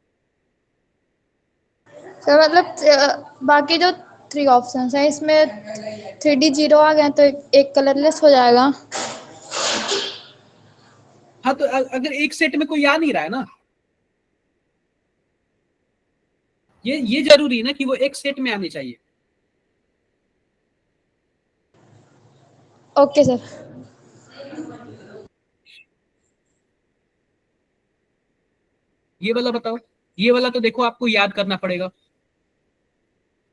सर मतलब बाकी जो 3 ऑप्शंस हैं इसमें 3D 0 आ गए तो एक कलरलेस हो जाएगा। हाँ, तो अगर एक सेट में कोई आ नहीं रहा है ना, ये जरूरी है ना कि वो एक सेट में आने चाहिए। Okay sir. ये वाला बताओ। ये वाला तो देखो आपको याद करना पड़ेगा।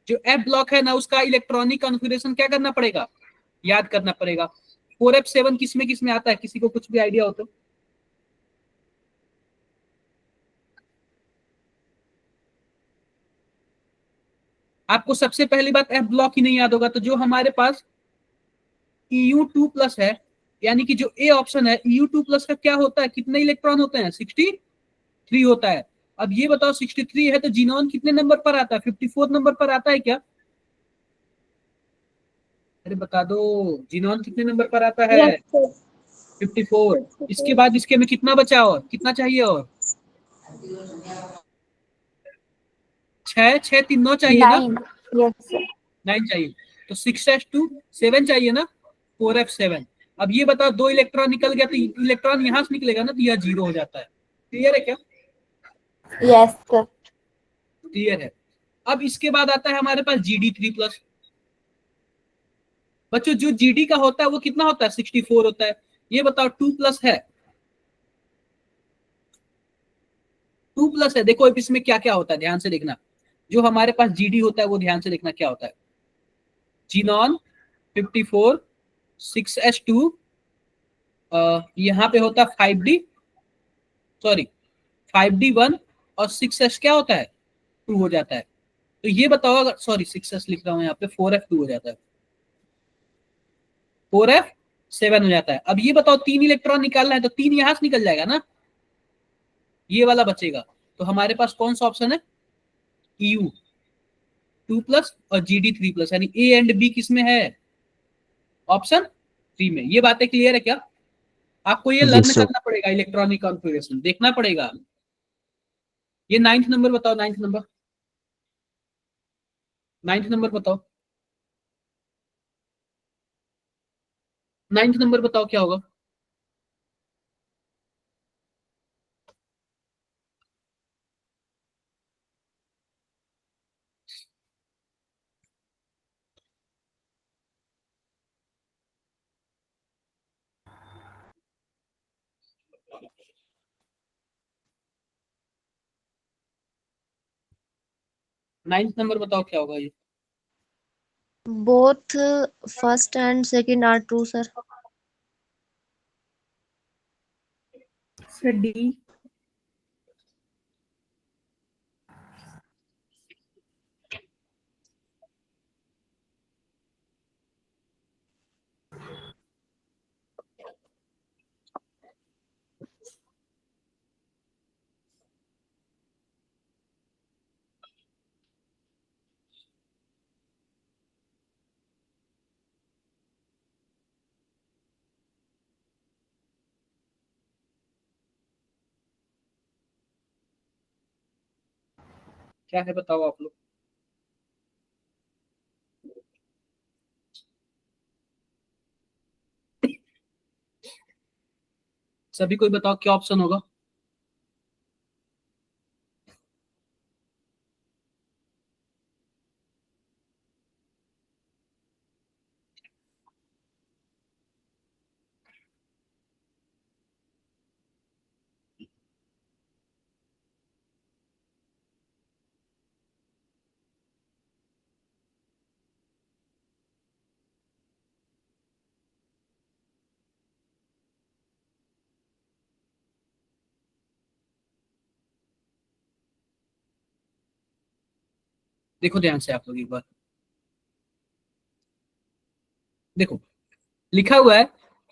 जो F ब्लॉक है ना, उसका इलेक्ट्रॉनिक कॉन्फ़िगरेशन क्या करना पड़ेगा? याद करना पड़ेगा। 4f7 किसमें आता है? किसी को कुछ भी आइडिया हो तो? आपको सबसे पहली बात F ब्लॉक ही नहीं याद होगा तो जो हमारे पास EU2+ है, यानी कि जो ए ऑप्शन है, EU2+ का क्या होता है? कितने इलेक्ट्रॉन होते हैं? 63 होता है। अब ये बताओ, 63 है तो जीनोन कितने नंबर पर आता है? 54 नंबर पर आता है क्या? अरे बता दो, जीनोन कितने नंबर पर आता है? 54। इसके बाद इसके में कितना बचा? और कितना चाहिए? और 6 6 3 9 चाहिए ना? 9. Yes, sir. 9 चाहिए। तो 6s2 7 चाहिए ना? 4f7। अब ये बताओ, 2 इलेक्ट्रॉन निकल गया तो इलेक्ट्रॉन यहां से निकलेगा ना, तो यह 0 हो जाता है। क्लियर है क्या? Yes, sir. क्लियर है। अब इसके बाद आता है हमारे पास GD3+। बच्चों जो GD का होता है वो कितना होता है? 64 होता है। ये बताओ 2+ है? 2+ है। देखो अब इसमें क्या क्या होता है, ध्यान से देखना। जो हमारे पास GD होता है वो ध्यान से देखना क्या होता है। जीनॉन 54, 6s2, यहाँ पे होता है 5D, सॉरी 5D1, और 6s क्या होता है? 2 हो जाता है। तो ये बताओ, अगर सॉरी 6s लिख रहा हूं यहाँ पे, 4f2 हो जाता है, 4f7 हो जाता है। अब ये बताओ, 3 इलेक्ट्रॉन निकालना है तो 3 यहां से निकल जाएगा ना, ये वाला बचेगा। तो हमारे पास कौन सा ऑप्शन है? EU2+ और GD3+, यानी A एंड B किसमें है? ऑप्शन 3 में। ये बातें क्लियर है क्या? आपको ये लर्न करना पड़ेगा, इलेक्ट्रॉनिक कॉन्फ़िगरेशन देखना पड़ेगा। ये 9th नंबर बताओ, 9th नंबर। 9th नंबर बताओ, 9th नंबर बताओ क्या होगा? नाइन्थ नंबर बताओ क्या होगा ये? Both first and second are true, sir. Sir, D. क्या है बताओ आप लोग? सभी कोई बताओ क्या ऑप्शन होगा? देखो ध्यान से आप लोग एक बार देखो, लिखा हुआ है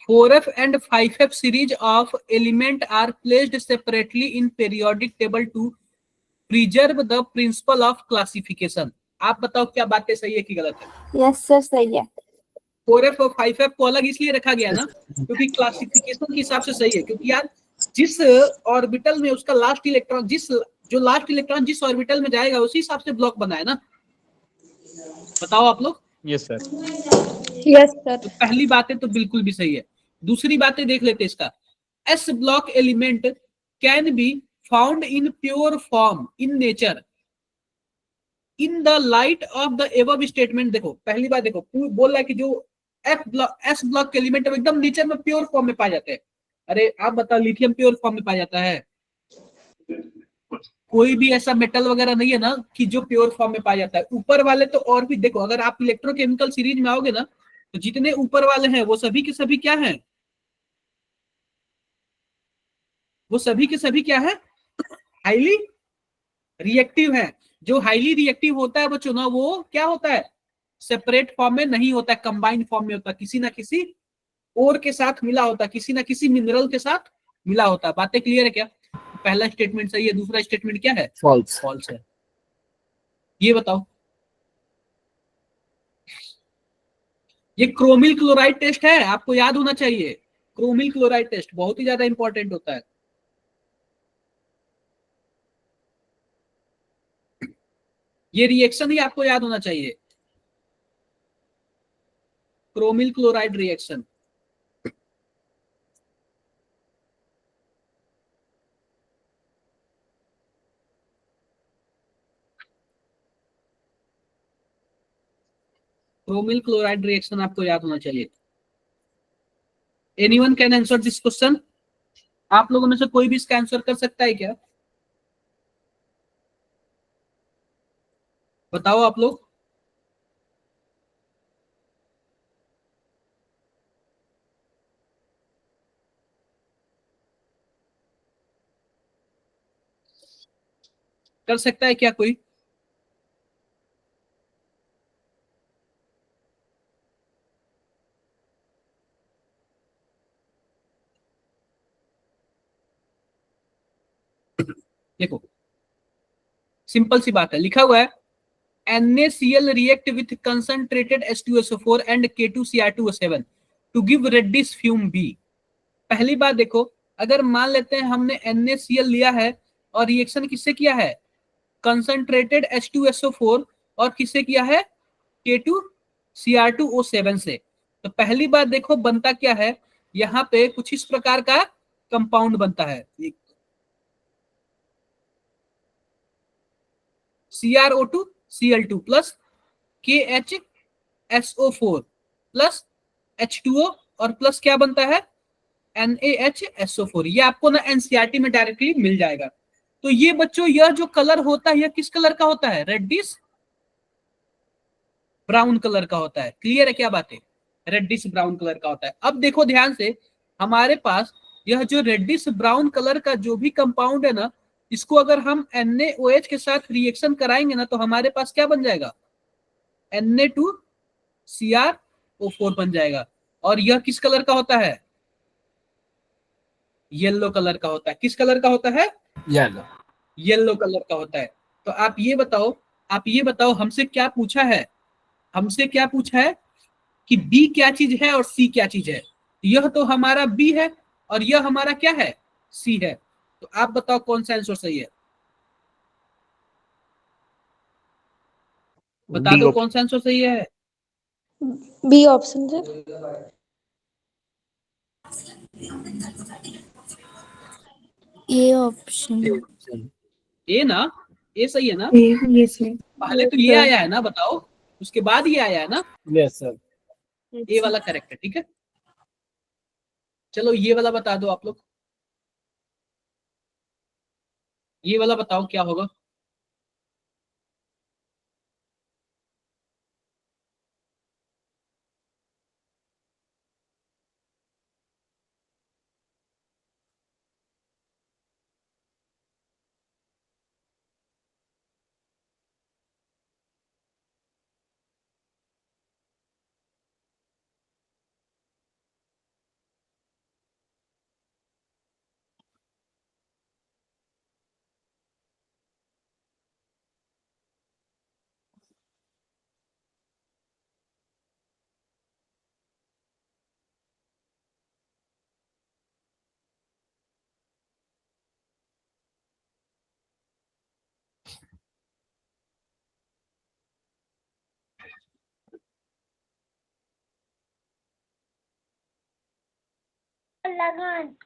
4f and 5f series of element are placed separately in periodic table to preserve the principle of classification. आप बताओ क्या बातें सही है कि गलत है? यस सर सही है। 4f और 5f को अलग इसलिए रखा गया ना क्योंकि क्लासिफिकेशन के हिसाब से सही है, क्योंकि यार जिस ऑर्बिटल में उसका लास्ट इलेक्ट्रॉन जो लास्ट इलेक्ट्रॉन जिस ऑर्बिटल में जाएगा उसी हिसाब से ब्लॉक बना है ना। बताओ आप लोग। Yes sir. Yes, sir. तो पहली बातें तो बिल्कुल भी सही है। दूसरी बातें देख लेते इसका, S block element can be found in pure form in nature in the light of the above statement. देखो पहली बात देखो, बोल रहा है कि जो एस ब्लॉक के एलिमेंट एकदम नेचर में प्योर फॉर्म में पाए जाते हैं। अरे आप बताओ लिथियम प्योर फॉर्म में पाया जाता है? कोई भी ऐसा मेटल वगैरह नहीं है ना कि जो प्योर फॉर्म में पाया जाता है। ऊपर वाले तो और भी देखो, अगर आप इलेक्ट्रोकेमिकल सीरीज में आओगे ना तो जितने ऊपर वाले हैं वो सभी के सभी क्या हैं? वो सभी के सभी क्या है? हाईली रिएक्टिव है। जो हाईली रिएक्टिव होता है वो चुनाव वो क्या होता है? सेपरेट फॉर्म में नहीं होता है, कंबाइंड फॉर्म में होता है, किसी ना किसी और के साथ मिला होता है, किसी ना किसी मिनरल के साथ मिला होता है। बातें क्लियर है क्या? पहला स्टेटमेंट सही है, दूसरा स्टेटमेंट क्या है? फॉल्स। फॉल्स है। ये बताओ, ये क्रोमिल क्लोराइड टेस्ट है, आपको याद होना चाहिए। क्रोमिल क्लोराइड टेस्ट बहुत ही ज्यादा इंपॉर्टेंट होता है। ये रिएक्शन ही आपको याद होना चाहिए, chromyl chloride reaction. Chromyl chloride reaction आपको याद होना चाहिए। Anyone can answer this question? आप लोगों में से कोई भी इसका आंसर कर सकता है क्या? बताओ आप लोग। कर सकता है क्या कोई? देखो सिंपल सी बात है, लिखा हुआ है NaCl react with concentrated H2SO4 and K2Cr2O7 to give reddish fume B। पहली बात देखो, अगर मान लेते हैं हमने NaCl लिया है और रिएक्शन किससे किया है? कंसंट्रेटेड H2SO4 और किससे किया है? K2Cr2O7 से। तो पहली बात देखो बनता क्या है, यहाँ पे कुछ इस प्रकार का कंपाउंड बनता है, CrO2Cl2 plus KHSO4 plus H2O और प्लस क्या बनता है? NaHSO4। ये आपको ना एनसीईआरटी में डायरेक्टली मिल जाएगा। तो ये बच्चों यह जो कलर होता है यह किस कलर का होता है? रेडिश ब्राउन कलर का होता है। क्लियर है क्या बात है? रेडिश ब्राउन कलर का होता है। अब देखो ध्यान से, हमारे पास यह जो रेडिश ब्राउन कलर का जो भी कंपाउंड है ना, इसको अगर हम NaOH के साथ रिएक्शन कराएंगे ना तो हमारे पास क्या बन जाएगा? Na2CrO4 बन जाएगा। और यह किस कलर का होता है? येलो कलर का होता है। किस कलर का होता है? येलो। येलो कलर का होता है। तो आप ये बताओ हमसे क्या पूछा है? हमसे क्या पूछा है कि बी क्या चीज है और सी क्या चीज है? यह तो हमारा बी है और यह हमारा क्या है? सी है। तो आप बताओ कौन सा आंसर सही है? बता डी दो कौन सा आंसर सही है? B option sir. ये ऑप्शन ए ना? ए सही है ना? Yes sir. पहले तो ये आया है ना, बताओ, उसके बाद ये आया है ना? Yes sir. ए वाला करेक्ट है। ठीक है, चलो ये वाला बता दो आप लोग। ये वाला बताओ क्या होगा?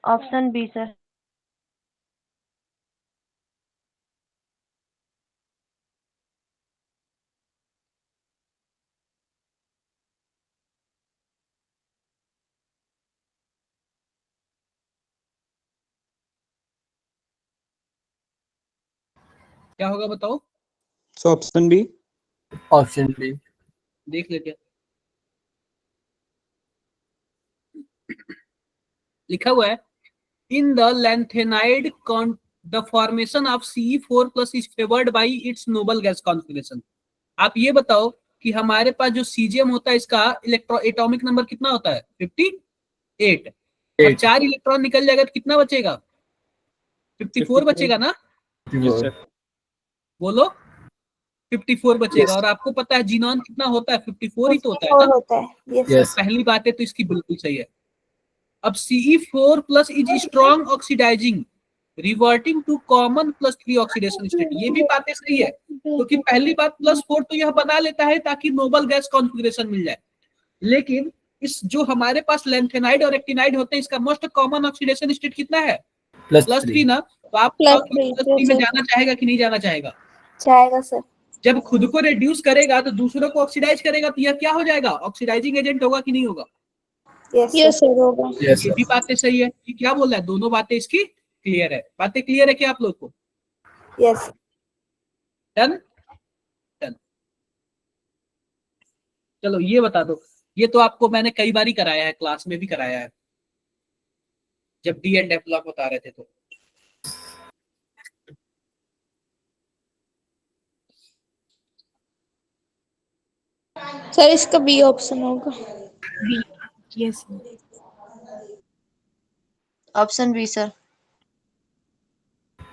Option B sir. क्या होगा बताओ? Option B. Option B. देख लेते हैं। लिखा हुआ है in the lanthanide the formation of Ce4 plus is favoured by its noble gas configuration. आप ये बताओ कि हमारे पास जो सीजीएम होता है इसका इलेक्ट्रॉन एटॉमिक नंबर कितना होता है? 58। और 4 इलेक्ट्रॉन निकल जाएगा तो कितना बचेगा? 54 बचेगा ना? Yes sir. बोलो 54 बचेगा। और आपको पता है जीनॉन कितना होता है? 54 ही तो होता है ना? होता है। यस। पहली बात है तो इसकी बिल्कुल सही है। अब Ce4 plus is strong oxidising reverting to common plus 3 oxidation state. ये भी बातें सही है, क्योंकि पहली बात +4 तो यह बना लेता है ताकि नोबल गैस कॉन्फिगरेशन मिल जाए। लेकिन इस जो हमारे पास लेंथेनाइड और एक्टिनाइड होते हैं इसका मोस्ट कॉमन ऑक्सीडेशन स्टेट कितना है? +3 ना? तो आप +3 में जाना चाहेगा कि नहीं जाना चाहेगा? चाहेगा सर। जब खुद को रिड्यूस करेगा तो दूसरों को ऑक्सीडाइज करेगा तो यह क्या हो जाएगा? ऑक्सीडाइजिंग एजेंट होगा कि नहीं होगा? यस सर होगा। यस ये भी बातें सही है। ये क्या बोल रहा है? दोनों बातें इसकी क्लियर है। बातें क्लियर है क्या आप लोग को? यस। Done done. चलो ये बता दो, ये तो आपको मैंने कई बार ही कराया है, क्लास में भी कराया है जब डी एंड एफ ब्लॉक बता रहे थे तो। सर इसका बी ऑप्शन होगा। Yes option B sir.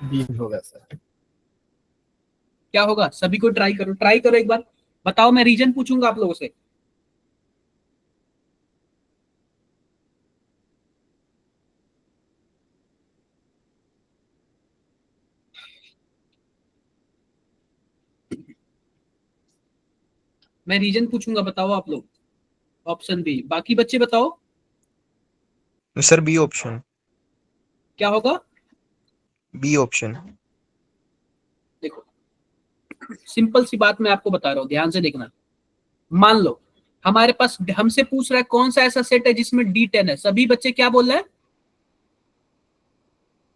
B होगा सर। क्या होगा? सभी को ट्राई करो एक बार। बताओ, मैं रीजन पूछूंगा आप लोगों से। मैं रीजन पूछूंगा, बताओ आप लोग। Option B. बाकी बच्चे बताओ सर बी ऑप्शन। क्या होगा। B option. देखो सिंपल सी बात मैं आपको बता रहा हूँ, ध्यान से देखना। मान लो हमारे पास, हमसे पूछ रहा है कौन सा ऐसा सेट है जिसमें D10 है, सभी बच्चे क्या बोल रहे हैं,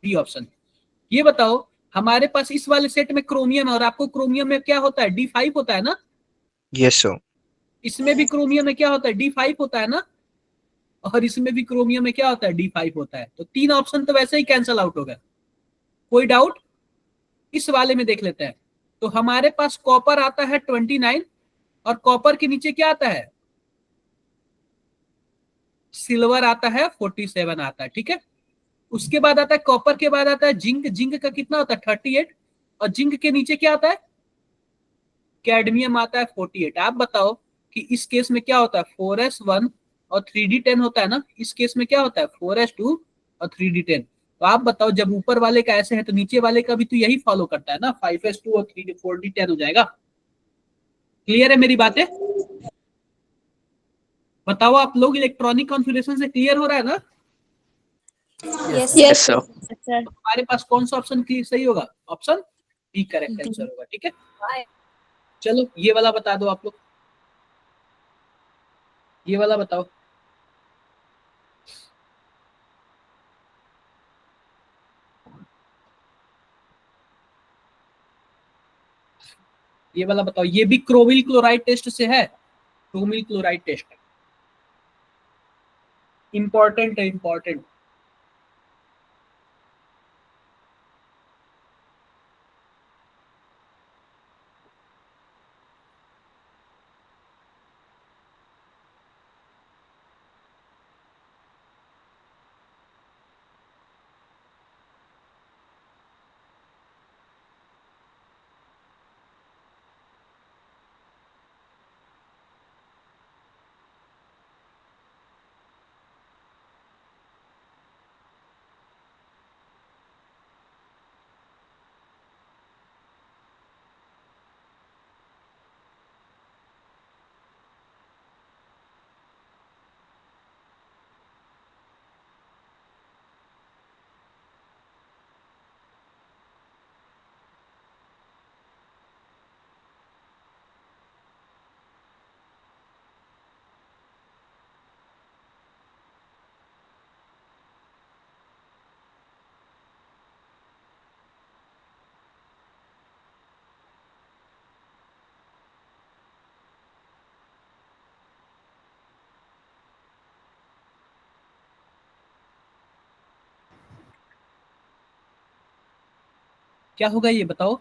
बी ऑप्शन। ये बताओ हमारे पास इस वाले सेट में क्रोमियम है, और आपको क्रोमियम में क्या होता है, D5 होता है ना। Yes sir. इसमें भी क्रोमियम में क्या होता है, D5 होता है ना, और इसमें भी क्रोमियम में क्या होता है, D5 होता है। तो 3 ऑप्शन तो वैसे ही कैंसिल आउट हो गए। कोई डाउट। इस वाले में देख लेते हैं। तो हमारे पास कॉपर आता है 29, और कॉपर के नीचे क्या आता है, सिल्वर आता है 47 आता है, ठीक है। उसके बाद आता है कॉपर के बाद आता है जिंक। जिंक का कितना होता है 38, और जिंक के नीचे क्या आता है, कैडमियम आता है 48। आप बताओ कि इस केस में क्या होता है, 4s1 और 3d10 होता है ना। इस केस में क्या होता है 4s2 और 3d10। तो आप बताओ जब ऊपर वाले का ऐसे है तो नीचे वाले का भी तो यही फॉलो करता है ना, 5s2 और 4d10 हो जाएगा। क्लियर है मेरी बातें। बताओ आप लोग, इलेक्ट्रॉनिक कॉन्फ़िगरेशन से क्लियर हो रहा है ना। Yes. Yes sir. Sir. हमारे पास कौन सा ऑप्शन सही होगा, option B correct B. Answer होगा, ठीक है। चलो ये वाला बता दो आप लोग, ये वाला बताओ। ये वाला बताओ, ये भी क्रोमिल क्लोराइड टेस्ट से है। क्रोमिल क्लोराइड टेस्ट इंपॉर्टेंट है, इंपॉर्टेंट। क्या होगा ये बताओ।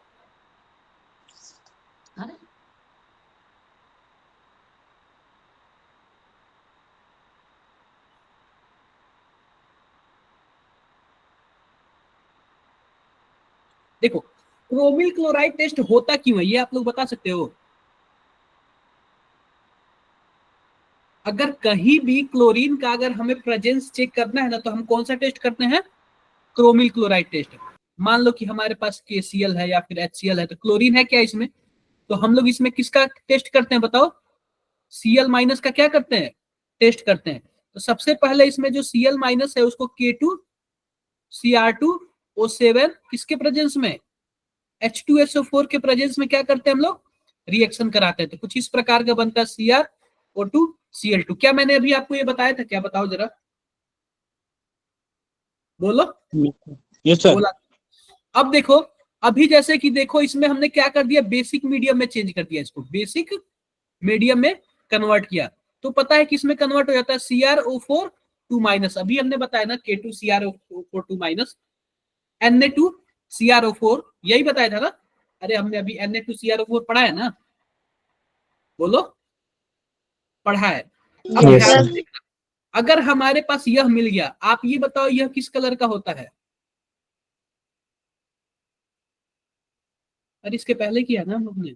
देखो क्रोमिल क्लोराइड टेस्ट होता क्यों है, ये आप लोग बता सकते हो। अगर कहीं भी क्लोरीन का अगर हमें प्रेजेंस चेक करना है ना, तो हम कौन सा टेस्ट करते हैं, क्रोमिल क्लोराइड टेस्ट। मान लो कि हमारे पास KCl है या फिर HCl है, तो क्लोरीन है क्या इसमें, तो हम लोग इसमें किसका टेस्ट करते हैं बताओ, Cl माइनस का क्या करते हैं, टेस्ट करते हैं। तो सबसे पहले इसमें जो Cl माइनस है उसको K2Cr2O7 किसके प्रेजेंस में, H2SO4 के प्रेजेंस में क्या करते हैं हम लोग, रिएक्शन कराते हैं। तो कुछ इस प्रकार का बनता है CrO2Cl2। क्या मैंने अभी आपको ये बताया था, क्या बताओ जरा, बोलो। Yes sir. बोला। अब देखो, अभी जैसे कि देखो इसमें हमने क्या कर दिया, बेसिक मीडियम में चेंज कर दिया, इसको बेसिक मीडियम में कन्वर्ट किया। तो पता है किसमें कन्वर्ट हो जाता है, CrO4 2 माइनस। अभी हमने बताया ना K2CrO4 2 माइनस, Na2CrO4, यही बताया था ना। अरे हमने अभी Na2CrO4 पढ़ा है ना, बोलो पढ़ा है। अब Yes, ध्यान sir. से देखना, अगर हमारे पास यह मिल गया, आप ये बताओ यह किस कलर का होता है। अरे इसके पहले किया ना हम लोग ने,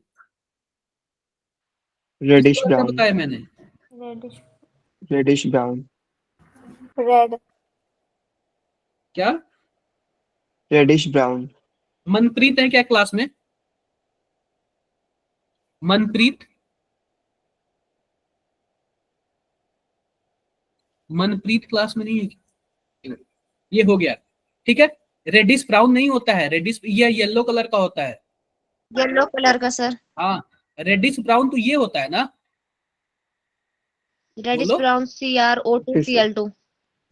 रेडिश क्या ब्राउन। बताया मैंने, रेडिश। Reddish brown. रेड। क्या रेडिश ब्राउन। मनप्रीत है क्या क्लास में, मनप्रीत। मनप्रीत क्लास में नहीं है? ये हो गया, ठीक है। रेडिश ब्राउन नहीं होता है, रेडिश ये येलो कलर का होता है। येलो कलर का सर। हाँ, रेडिश ब्राउन तो ये होता है ना, रेडिश बोलो। Brown CrO2 Cl2।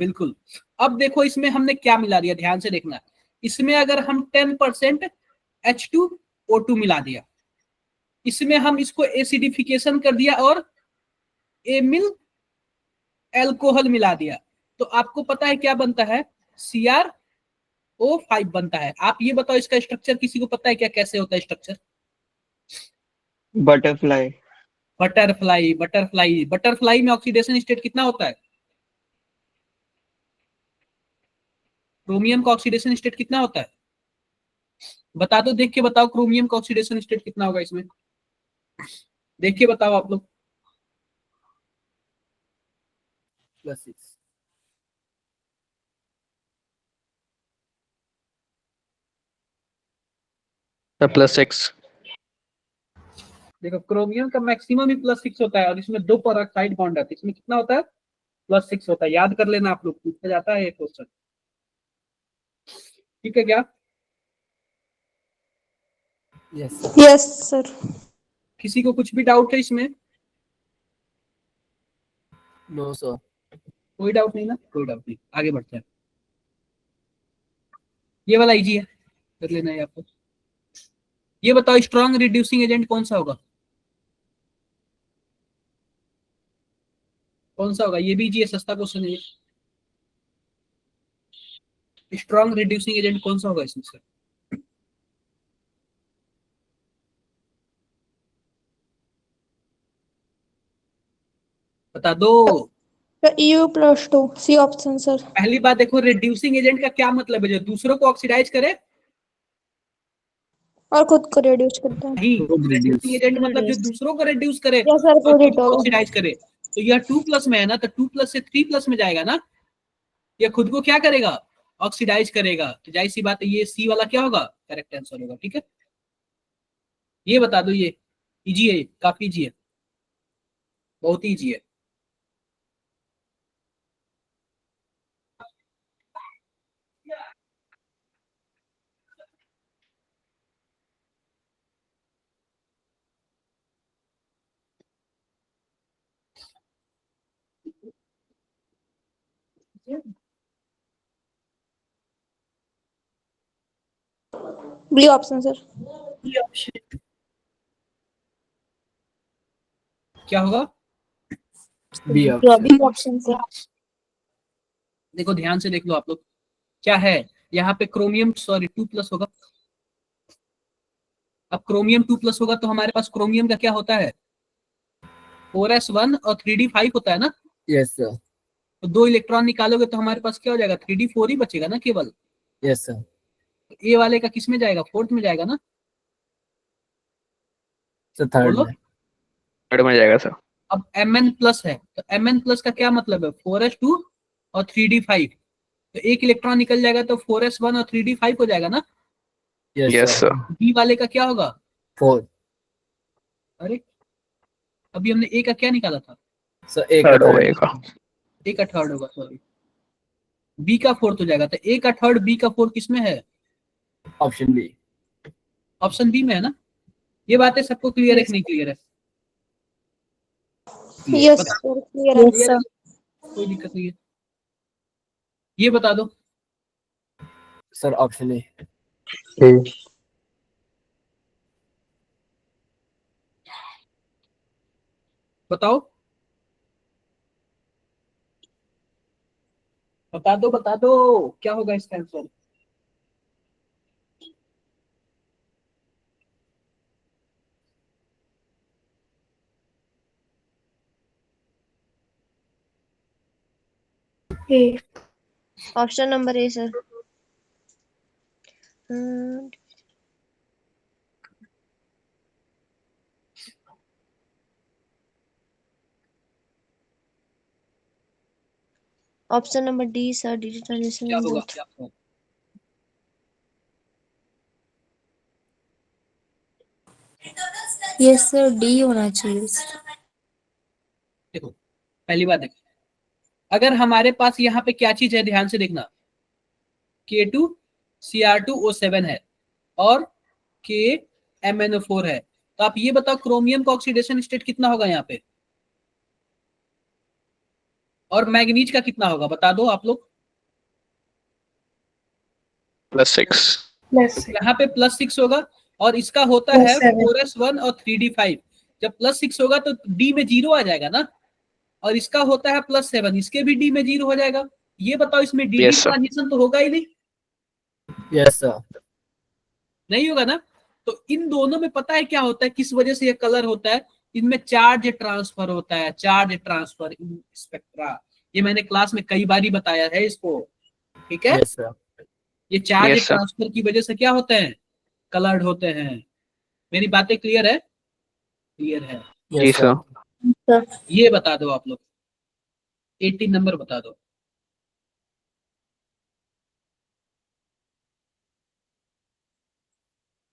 बिल्कुल। अब देखो इसमें हमने क्या मिला दिया, ध्यान से देखना। इसमें अगर हम 10% H2O2 मिला दिया, इसमें हम इसको एसिडिफिकेशन कर दिया और एमिल एल्कोहल मिला दिया, तो आपको पता है क्या बनता है? CrO5 बनता है। आप ये बताओ इसका स्ट्रक्चर किसी को पता है क्या, कैसे होता है structure? Butterfly. Butterfly, butterfly, butterfly में ऑक्सीडेशन स्टेट कितना होता है? क्रोमियम का ऑक्सीडेशन स्टेट कितना होता है? बता दो, देख के बताओ, क्रोमियम का ऑक्सीडेशन स्टेट कितना होगा इसमें, देख के बताओ आप लोग। +6। +6। देखो क्रोमियम का मैक्सिमम ही +6 होता है, और इसमें 2 पेरोक्साइड बॉन्ड है, तो इसमें कितना होता है? +6 होता है। याद कर लेना, आप लोग पूछा जाता है ये क्वेश्चन, ठीक है क्या? Yes sir. Yes sir. किसी को कुछ भी डाउट है इसमें? No sir. कोई डाउट नहीं ना, कोई डाउट नहीं, आगे बढ़ते हैं। ये वाला इजी है, कर लेना है आपको। ये बताओ स्ट्रॉन्ग रिड्यूसिंग एजेंट कौन सा होगा? कौन सा होगा? ये भी इजी है, सस्ता क्वेश्चन है। स्ट्रॉन्ग रिड्यूसिंग एजेंट कौन सा होगा इसमें से? बता दो। EU+2 C option sir. पहली बात देखो, रिड्यूसिंग एजेंट का क्या मतलब है? जो दूसरों को ऑक्सीडाइज करे, और खुद को रिड्यूस करता है। नहीं, खुद रिड्यूसिंग reduce। एजेंट मतलब जो दूसरों को रिड्यूस करे यस सर, और पूरी खुद को टोल। ऑक्सीडाइज करे। तो यह 2+ में है ना, तो 2+ से 3+ में जाएगा ना, यह खुद को क्या करेगा? ऑक्सीडाइज करेगा। तो जाहिर सी बात है ये सी वाला क्या होगा? करेक्ट आंसर होगा, ठीक है। ये बता दो, ये इजी है, काफी इजी है, बहुत ही इजी है। B option sir. क्या होगा? B option. B option sir. देखो ध्यान से देख लो आप लोग, क्या है यहाँ पे? क्रोमियम, सॉरी 2+ होगा। अब क्रोमियम 2+ होगा तो हमारे पास क्रोमियम का क्या होता है? 4s1 और 3d5 होता है ना। Yes sir. तो 2 इलेक्ट्रॉन निकालोगे तो हमारे पास क्या हो जाएगा? 3d4 ही बचेगा ना केवल। Yes sir. तो ए वाले का किस में जाएगा? 4th में जाएगा ना। सर थर्ड बोलो। में। थर्ड में जाएगा सर। अब Mn+ है, तो Mn+ का क्या मतलब है? 4s2 और 3d5, तो एक इलेक्ट्रॉन निकल जाएगा तो 4s1 और 3d5 हो जाएगा ना। Yes yes sir. Sir. B वाले का क्या होगा? 4। अरे अभी हमने ए का क्या निकाला था? सर एक थर्ड का होगा थर्ड। एक का। ए का थर्ड होगा, सॉरी। बी का 4th हो जाएगा, तो ए का थर्ड बी का 4th किसमें है? Option B. ऑप्शन बी में है ना। ये बातें सबको क्लियर है कि नहीं क्लियर है? यस बता, सर, क्लियर है। क्लियर है, कोई दिक्कत नहीं है। ये बता दो। Sir option A. बताओ, बता दो, क्या होगा इसका answer? Option number A sir. Option number D sir, digitisation क्या इन होगा? बोथ। क्या होगा? यस सर, डी होना चाहिए। देखो पहली बात देखो, अगर हमारे पास यहाँ पे क्या चीज है, ध्यान से देखना, K2Cr2O7 है और KMnO4 है, तो आप ये बताओ क्रोमियम का ऑक्सीडेशन स्टेट कितना होगा यहाँ पे, और मैग्नीज का कितना होगा, बता दो आप लोग। +6। यहाँ पे +6 होगा और इसका होता है 4s1 और 3d5। जब +6 होगा तो d में 0 आ जाएगा ना, और इसका होता है +7, इसके भी d में 0 हो जाएगा। ये बताओ इसमें डी Yes, sir. ट्रांजिशन तो होगा ही नहीं, Yes, sir. नहीं होगा ना। तो इन दोनों में पता है क्या होता है, किस वजह से ये कलर होता है, इनमें चार्ज ट्रांसफर होता है, चार्ज ट्रांसफर इन स्पेक्ट्रा। ये मैंने क्लास में कई बार ही बताया है इसको, ठीक है। Yes, sir. ये चार्ज Yes, sir. ट्रांसफर की वजह से क्या होते हैं, कलर्ड होते हैं। मेरी बातें क्लियर है, क्लियर है। जी Yes, sir. सर। ये बता दो आप लोग, 18 नंबर बता दो।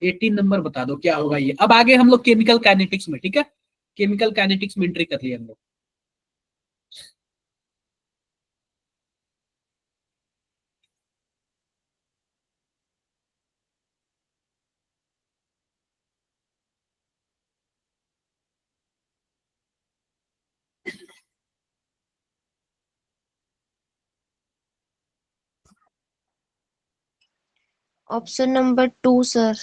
एटीन नंबर बता दो क्या होगा ये। अब आगे हम लोग केमिकल काइनेटिक्स में, ठीक है, केमिकल काइनेटिक्स में एंट्री कर लिया हम लोग। ऑप्शन नंबर 2 सर।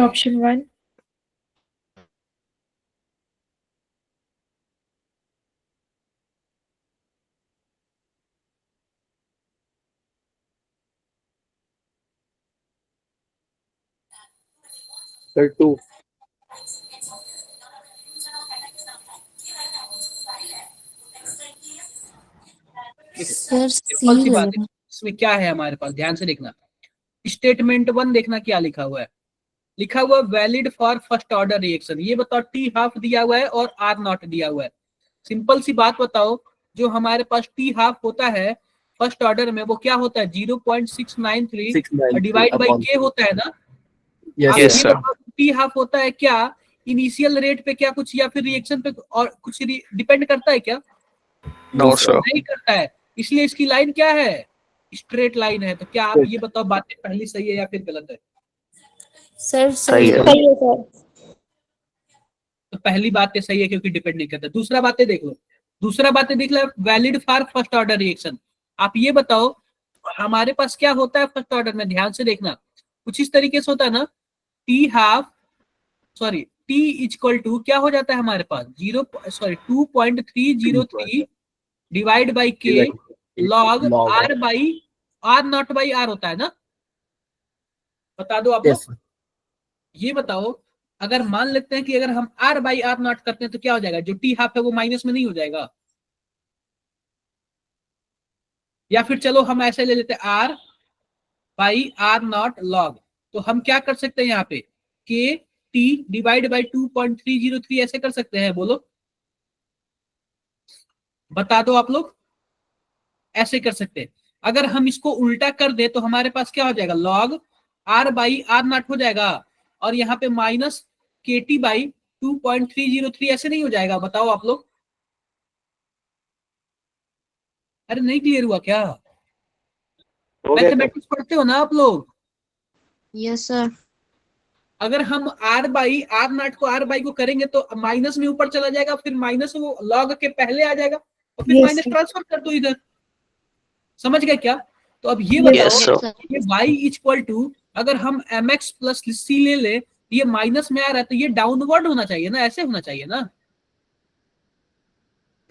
ऑप्शन 1। Sir, 2. सर सिंपल सी सी बात लग है, रहा इसमें क्या है हमारे पास, ध्यान से देखना। स्टेटमेंट 1 देखना क्या लिखा हुआ है, लिखा हुआ valid for first order reaction. ये बताओ टी हाफ दिया हुआ है और आर नॉट दिया हुआ है। सिंपल सी बात बताओ, जो हमारे पास टी हाफ होता है फर्स्ट ऑर्डर में वो क्या होता है, 0.693 और 693 डिवाइड बाई upon के होता है ना। Yes, आप sir. Yes, ये sir. बताओ टी हाफ होता है क्या इनिशियल रेट पे क्या कुछ, या फिर रिएक्शन पे और कुछ डिपेंड करता है क्या, नो No, सर। नहीं करता है। इसलिए इसकी लाइन क्या है, स्ट्रेट लाइन है। तो क्या आप Straight. ये बताओ बातें पहली सही है या फिर गलत है। सर सही है। सही है सर। तो पहली बात सही है क्योंकि डिपेंड नहीं करता। दूसरा बातें देख लो, दूसरा बातें देख लो, valid for first order reaction. आप ये बताओ हमारे पास क्या होता है फर्स्ट ऑर्डर में, ध्यान से देखना, कुछ इस तरीके से होता है ना, T half sorry T equal to क्या हो जाता है हमारे पास 2.303 divide by K log Log. R by R naught by R होता है ना। बता दो आप लोग। Yes, sir. ये बताओ अगर मान लेते हैं कि अगर हम आर बाई आर नॉट करते हैं तो क्या हो जाएगा, जो टी हाफ है वो माइनस में नहीं हो जाएगा। या फिर चलो हम ऐसे ले लेते हैं R by R naught log, तो हम क्या कर सकते हैं यहाँ पे के टी डिवाइड बाई 2.303 ऐसे कर सकते हैं, बोलो बता दो आप लोग। ऐसे कर सकते हैं। अगर हम इसको उल्टा कर दे तो हमारे पास क्या हो जाएगा, log R by R naught हो जाएगा, और यहाँ पे माइनस के टी बाई 2.303 ऐसे नहीं हो जाएगा, बताओ आप लोग। अरे नहीं क्लियर हुआ क्या, मैथमेटिक्स पढ़ते हो ना आप लोग। Yes sir. अगर हम आर बाई आर नॉट को आर बाई को करेंगे तो माइनस में ऊपर चला जाएगा, फिर माइनस वो लॉग के पहले आ जाएगा और फिर Yes, माइनस sir. ट्रांसफर कर दो इधर। समझ गए क्या। तो अब ये Yes, बताओ Yes, sir. ये y इक्वल टू अगर हम mx प्लस सी ले ले, ये माइनस में आ रहा है तो ये डाउनवर्ड होना चाहिए ना, ऐसे होना चाहिए ना,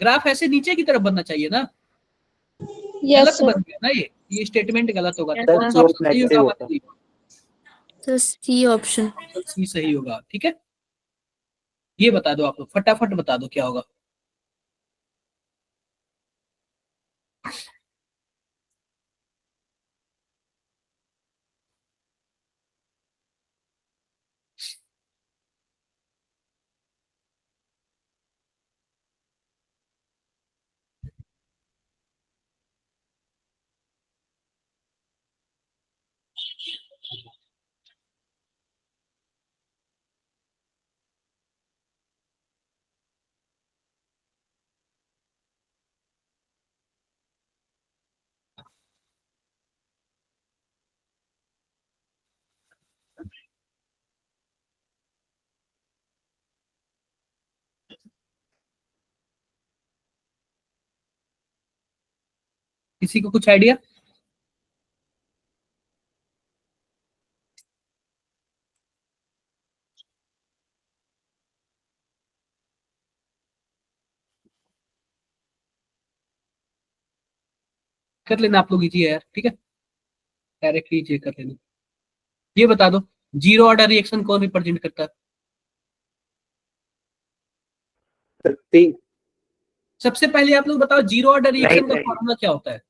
ग्राफ ऐसे नीचे की तरफ बनना चाहिए ना। Yes, गलत sir. बन गया ना ये स्टेटमेंट गलत होगा। Yes, तो कौन सा sir. ऑप्शन सही होगा हमारे लिए, सर सी ऑप्शन। सी सही होगा, ठीक है। ये बता दो आप लोग, फटाफट बता दो क्या होगा। किसी को कुछ आइडिया? कर लेना आप लोग, इजी है यार, ठीक है, डायरेक्टली इजी कर लेना। ये बता दो, जीरो ऑर्डर रिएक्शन कौन रिप्रेजेंट करता है? 30. सबसे पहले आप लोग बताओ, जीरो ऑर्डर रिएक्शन का नहीं। फॉर्मूला क्या होता है?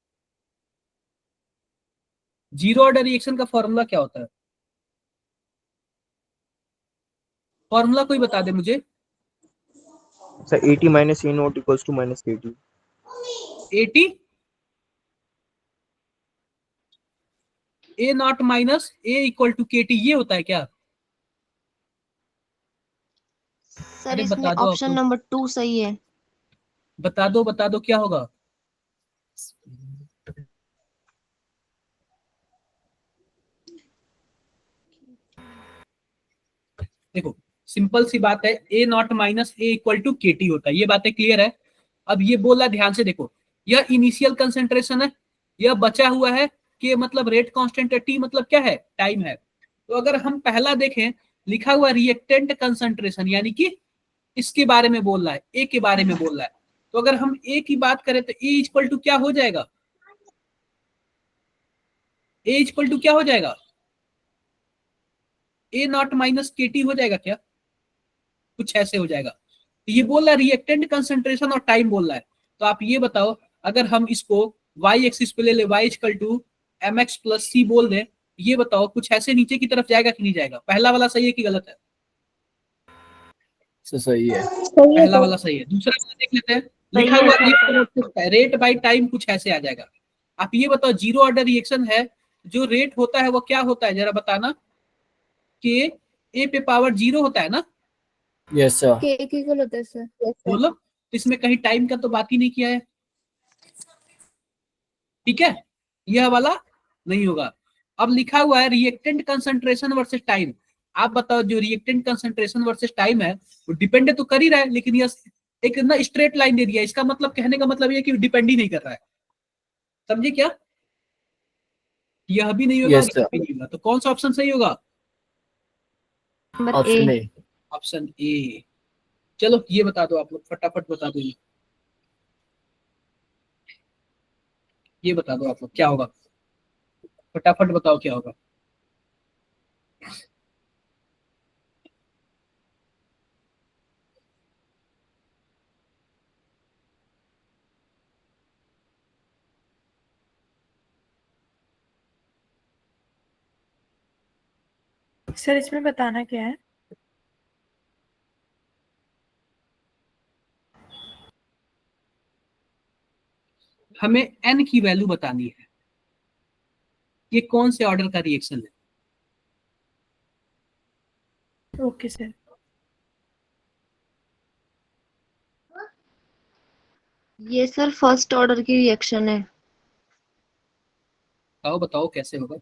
जीरो ऑर्डर रिएक्शन का फॉर्मूला क्या होता है? फॉर्मूला कोई बता दे मुझे। Sir 80 minus A naught equals to minus 80. 80 A naught minus A equal to KT, ये होता है क्या? सर अरे इसमें बता दो आप ऑप्शन लोग। नंबर 2 सही है। बता दो क्या होगा? देखो सिंपल सी बात है, A naught minus A equal to KT होता है, ये बातें क्लियर है। अब ये बोला ध्यान से देखो, यह इनिशियल कंसेंट्रेशन है, यह बचा हुआ है, K मतलब रेट कांस्टेंट है, T मतलब क्या है? टाइम है। तो अगर हम पहला देखें, लिखा हुआ रिएक्टेंट कंसेंट्रेशन, यानी कि इसके बारे में बोल रहा है, A के बारे में बोल रहा है। तो अगर हम A की बात करें तो A इक्वल टू क्या हो जाएगा? A इक्वल टू क्या हो जाएगा? A नॉट माइनस KT हो जाएगा क्या? कुछ ऐसे हो जाएगा। तो ये बोल रहा है रिएक्टेंट कंसेंट्रेशन और टाइम बोल रहा है। तो आप ये बताओ, अगर हम इसको y एक्सिस पे ले ले, y equal to mx plus c बोल दें, ये बताओ कुछ ऐसे नीचे की तरफ जाएगा कि नहीं जाएगा? पहला वाला सही है कि गलत है? सही है। पहला वाला सही है। दूसरा वाला देख लेते हैं, लिखा हुआ रेट बाय टाइम कुछ ऐसे आ जाएगा। आप ये बताओ, जीरो ऑर्डर रिएक्शन है, जो रेट होता है वो क्या होता है, जरा बताना। कि A पे पावर 0 होता है ना? Yes sir. के एक इक्वल होता है सर। बोलो, तो इसमें कहीं टाइम का तो बात ही नहीं किया है, ठीक है, यह वाला नहीं होगा। अब लिखा हुआ है रिएक्टेंट कंसंट्रेशन वर्सेस टाइम। आप बताओ, जो रिएक्टेंट कंसंट्रेशन वर्सेस टाइम है वो डिपेंड तो कर ही रहा है, लेकिन यह एक ना स्ट्रेट लाइन दे दिया, इसका मतलब कहने का मतलब ये कि डिपेंड ही नहीं कर रहा है। समझे क्या? यह भी नहीं होगा, Yes, यह sir. भी नहीं होगा, तो कौन सा ऑप्शन सही होगा? Number option A. A. Option A. चलो ये बता दो आप लोग, फटाफट बता दो, ये बता दो आप लोग क्या होगा, फटाफट बताओ क्या होगा। सर इसमें बताना क्या है? हमें n की वैल्यू बतानी है, ये कौन से ऑर्डर का रिएक्शन है। Okay sir. ये सर फर्स्ट ऑर्डर की रिएक्शन है। बताओ बताओ कैसे होगा।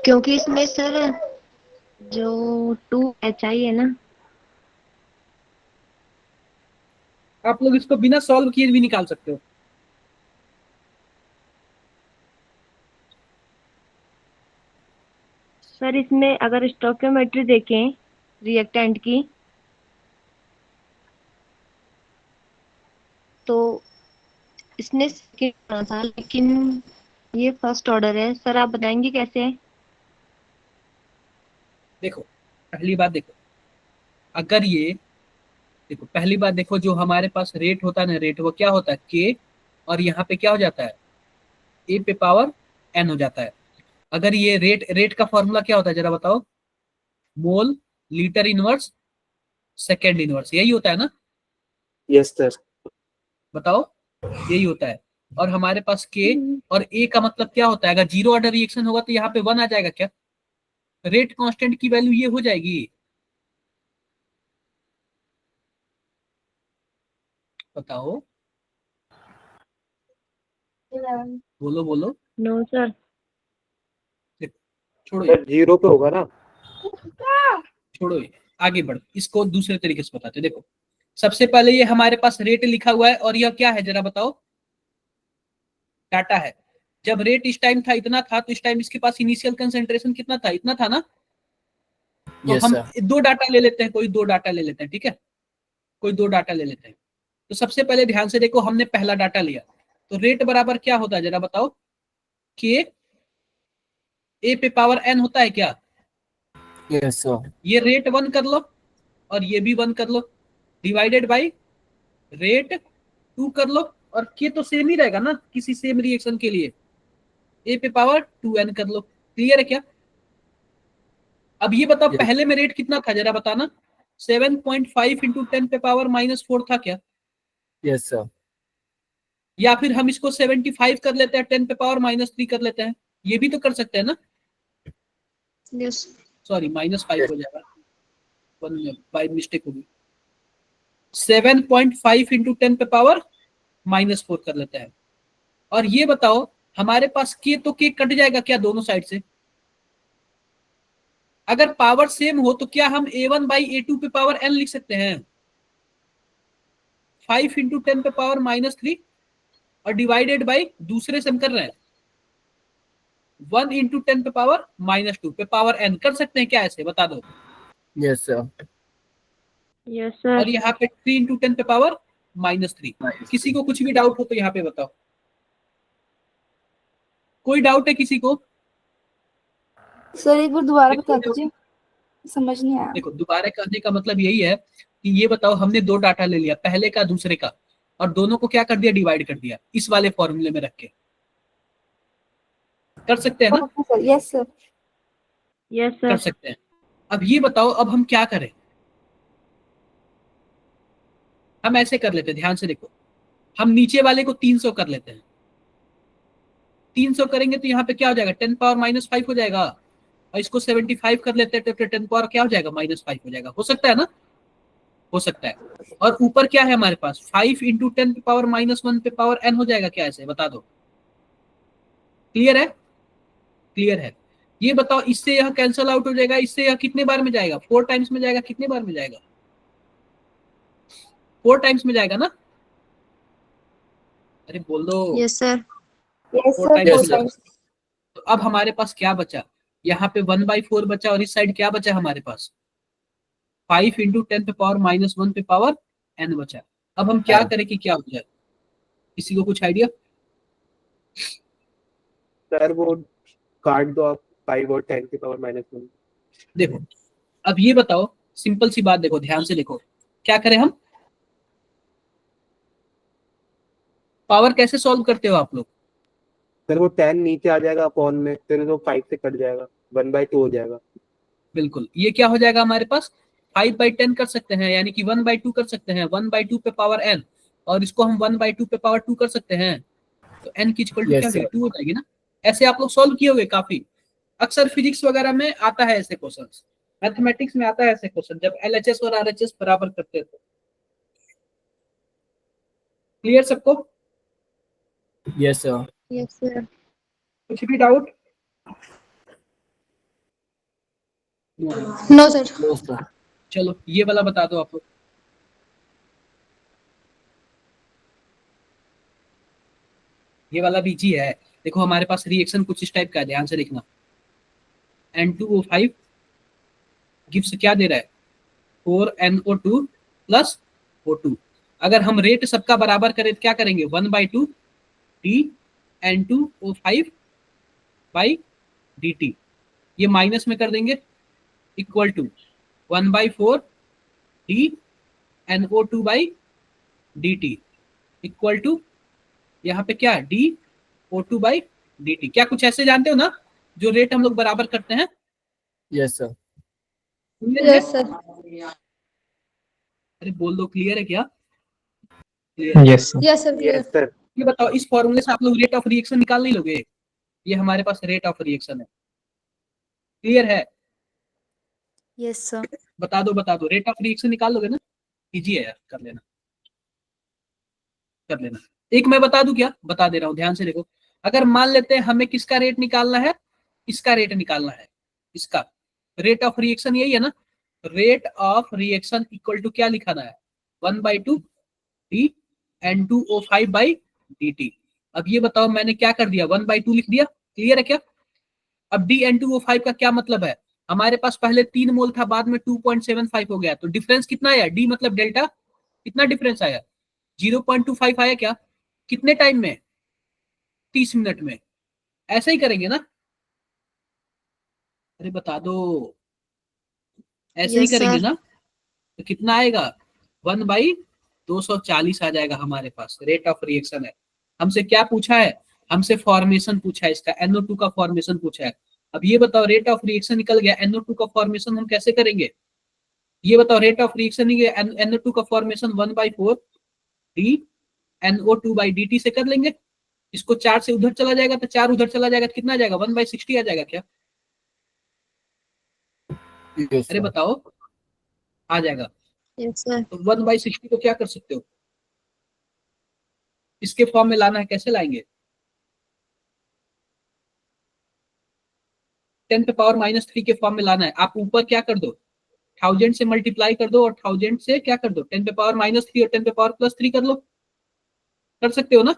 क्योंकि इसमें सर जो 2HI है ना, आप लोग इसको बिना सॉल्व किए भी निकाल सकते हो। सर इसमें अगर स्टोइकियोमेट्री देखें रिएक्टेंट की, तो इसने सेकंड आना था, लेकिन ये फर्स्ट ऑर्डर है। सर आप बताएंगे कैसे है? देखो पहली बात देखो, अगर ये देखो पहली बात देखो, जो हमारे पास रेट होता है ना, रेट वो क्या होता है K, और यहाँ पे क्या हो जाता है A पे पावर n हो जाता है। अगर ये रेट का फॉर्मूला क्या होता है जरा बताओ? Mole litre inverse second inverse, यही होता है ना? Yes sir. बताओ, यही होता है। और हमारे पास K और A का मतलब क्या होता है? अगर जीरो ऑर्डर रिएक्शन होगा तो यहाँ पे 1 आ जाएगा क्या? रेट कांस्टेंट की वैल्यू ये हो जाएगी। बताओ, बोलो बोलो। No sir. छोड़ो ये, सर 0 पे होगा ना? छोड़ो ये, आगे बढ़ो, इसको दूसरे तरीके से बताते हैं। देखो सबसे पहले ये हमारे पास रेट लिखा हुआ है और यह क्या है जरा बताओ, डाटा है। जब रेट इस टाइम था इतना था, तो इस टाइम इसके पास इनिशियल कंसेंट्रेशन कितना था, इतना था ना। तो Yes, हम sir. दो डाटा ले लेते हैं, कोई दो डाटा ले लेते हैं, ठीक है, कोई दो डाटा ले लेते हैं। तो सबसे पहले ध्यान से देखो, हमने पहला डाटा लिया, तो रेट बराबर क्या होता है जरा बताओ, के ए पे पावर एन होता है क्या। Yes, sir. ये रेट 1 कर लो और ये भी 1 कर लो, डिवाइडेड बाई रेट 2 कर लो, और के तो सेम ही रहेगा ना किसी सेम रिएक्शन के लिए, ए पे पावर 2n कर लो। क्लियर है क्या। अब ये बताओ Yes. पहले में रेट कितना था जरा बताना, 7.5 इंटू 10 पे पावर -4 था क्या, Yes, sir. या फिर हम इसको 75 कर लेते हैं, 10 पे पावर -3 कर लेते हैं, ये भी तो कर सकते हैं ना। यस सॉरी -5 हो जाएगा, बाय मिस्टेक होगी। 7.5 इंटू 10 पे पावर -4 कर लेते हैं। और ये बताओ हमारे पास के तो के कट जाएगा क्या दोनों साइड से। अगर पावर सेम हो तो क्या हम a1/a2 पे पावर n लिख सकते हैं, 5 इंटू 10 पे पावर -3 और डिवाइडेड बाई दूसरे से हम कर रहे हैं 1 इंटू 10 पे पावर -2 पे पावर n कर सकते हैं क्या ऐसे, बता दो। Yes, sir. यस सर और यहाँ पे 3 इंटू 10 पे पावर -3। किसी को कुछ भी डाउट हो तो यहाँ पे बताओ, कोई डाउट है किसी को। सर एक बार दोबारा बता दीजिए, समझ नहीं आया। देखो दोबारा कहने का मतलब यही है कि ये बताओ हमने दो डाटा ले लिया, पहले का दूसरे का, और दोनों को क्या कर दिया, डिवाइड कर दिया इस वाले फॉर्मूले में रख के। कर सकते हैं ना, okay sir, yes sir. Yes कर सर सकते हैं। अब ये बताओ अब हम क्या करें, हम ऐसे कर लेते हैं, ध्यान से देखो, हम नीचे वाले को 300 कर लेते हैं। 300 करेंगे तो यहाँ पे क्या हो जाएगा, 10 पावर -5 हो जाएगा, और इसको 75 कर लेते हैं तो 10 पावर क्या हो जाएगा, -5 हो जाएगा। हो सकता है ना, हो सकता है। और ऊपर क्या है हमारे पास, 5 इंटू 10 पावर -1 पे पावर n हो जाएगा क्या ऐसे, बता दो। क्लियर है, क्लियर है। ये बताओ इससे यह कैंसल आउट हो जाएगा, इससे यह कितने बार में जाएगा, 4 टाइम्स में जाएगा, कितने बार में जाएगा, 4 टाइम्स में जाएगा ना। अरे बोल दो। Yes sir yes Four sir, times 4 sir. Times. तो अब हमारे पास क्या बचा, यहाँ पे 1/4 बचा, और इस साइड क्या बचा हमारे पास, 5 इंटू 10 पे पावर -1 पे पावर n बचा। अब हम क्या करें कि क्या हो जाए, किसी को कुछ आइडिया। सर वो काट दो आप 5 और 10 की पावर -1। देखो अब ये बताओ, सिंपल सी बात, देखो ध्यान से देखो, क्या करें हम, पावर कैसे सॉल्व करते हो आप लोग। सर वो 10 नीचे आ जाएगा अपॉन में, फिर वो 5 से कट जाएगा, 1/2 हो जाएगा। बिल्कुल, ये क्या हो जाएगा हमारे पास, 5/10 कर सकते हैं, यानी कि 1/2 कर सकते हैं, 1/2 पे पावर n, और इसको हम 1/2 पे पावर 2 कर सकते हैं, तो n की इक्वल टू Yes, क्या sir. 2 हो जाएगी ना। ऐसे आप लोग सॉल्व किए होंगे काफी, अक्सर फिजिक्स वगैरह में आता है ऐसे क्वेश्चंस, मैथमेटिक्स में आता है ऐसे क्वेश्चन, जब LHS और RHS बराबर करते थे। क्लियर सबको, Yes, sir. यस सर कुछ भी doubt. No sir No, sir. चलो ये वाला बता दो आप लोग, ये वाला भी जी है। देखो हमारे पास रिएक्शन कुछ इस टाइप का है, ध्यान से देखना। N2O5 गिव्स क्या दे रहा है, 4NO2 प्लस O2। अगर हम रेट सबका बराबर करें तो क्या करेंगे, 1/2 d N2O5 बाई dt, ये माइनस में कर देंगे, equal to 1/4 d NO2 by dt, equal to यहाँ पे क्या है, dO2 बाई dt। क्या कुछ ऐसे जानते हो ना, जो रेट हम लोग बराबर करते हैं। Yes, sir. क्लियर है? यस सर अरे बोल दो, क्लियर है क्या, क्लियर है। Yes, sir. Yes sir Yes, sir. ये बताओ इस फॉर्मूले से आप लोग रेट ऑफ रिएक्शन निकाल नहीं लोगे, ये हमारे पास रेट ऑफ रिएक्शन है। क्लियर है, यस सर। बता दो रेट ऑफ रिएक्शन निकाल लोगे ना, कीजिए यार, कर लेना, कर लेना। एक मैं बता दूं क्या, बता दे रहा हूं, ध्यान से देखो। अगर मान लेते हैं हमें किसका रेट निकालना है, इसका रेट निकालना है, इसका रेट ऑफ रिएक्शन यही है ना, rate of reaction equal to क्या लिखाना है, 1/2 dN2O5/dt। अब ये बताओ मैंने क्या कर दिया, 1/2 लिख दिया, क्लियर है क्या? अब dN2O5 का क्या मतलब है, हमारे पास पहले 3 मोल था, बाद में 2.75 हो गया, तो डिफरेंस कितना आया, डी मतलब डेल्टा, कितना डिफरेंस आया, 0.25 आया क्या, कितने टाइम में, 30 मिनट में। ऐसा ही करेंगे ना, अरे बता दो, ऐसे ही Yes, करेंगे sir. ना, तो कितना आएगा, 1/240 आ जाएगा हमारे पास, रेट ऑफ रिएक्शन है। हमसे क्या पूछा है, हमसे फॉर्मेशन पूछा है, इसका NO2 का फॉर्मेशन पूछा है। अब ये बताओ रेट ऑफ रिएक्शन निकल गया, NO2 का फॉर्मेशन हम कैसे करेंगे, ये बताओ, रेट ऑफ रिएक्शन NO2 का फॉर्मेशन 1/4 dNO2/dt से कर लेंगे। इसको 4 से उधर चला जाएगा तो 4 उधर चला जाएगा तो कितना आ जाएगा, 1/60 आ जाएगा क्या, Yes, अरे sir. बताओ, आ जाएगा। Yes, sir. तो 1/60 को क्या कर सकते हो, इसके फॉर्म में लाना है, कैसे लाएंगे, 10⁻³ के फॉर्म में लाना है। आप ऊपर क्या कर दो, 1000 से मल्टीप्लाई कर दो और 1000 से क्या कर दो, 10⁻³ और 10⁻+3 कर लो, कर सकते हो ना,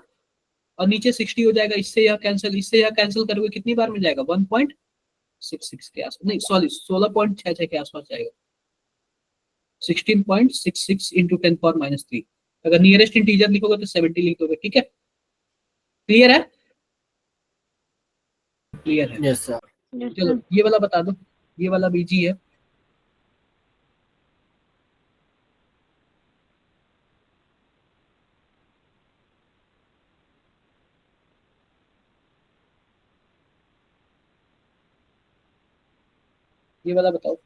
और नीचे 60 हो जाएगा, इससे यह कैंसिल, इससे यह कैंसिल करोगे कितनी बार में जाएगा, 1.66 के आसपास, नहीं सॉरी 16.66 के आसपास जाएगा, 16.66 इंटू 10⁻³ अगर नियरेस्ट इंटीजर लिखोगे तो 70 लिख दोगे, ठीक है, क्लियर है, क्लियर है। Yes, sir. Yes, चलो sir. ये वाला बता दो, ये वाला बीजी है, ये वाला बताओ,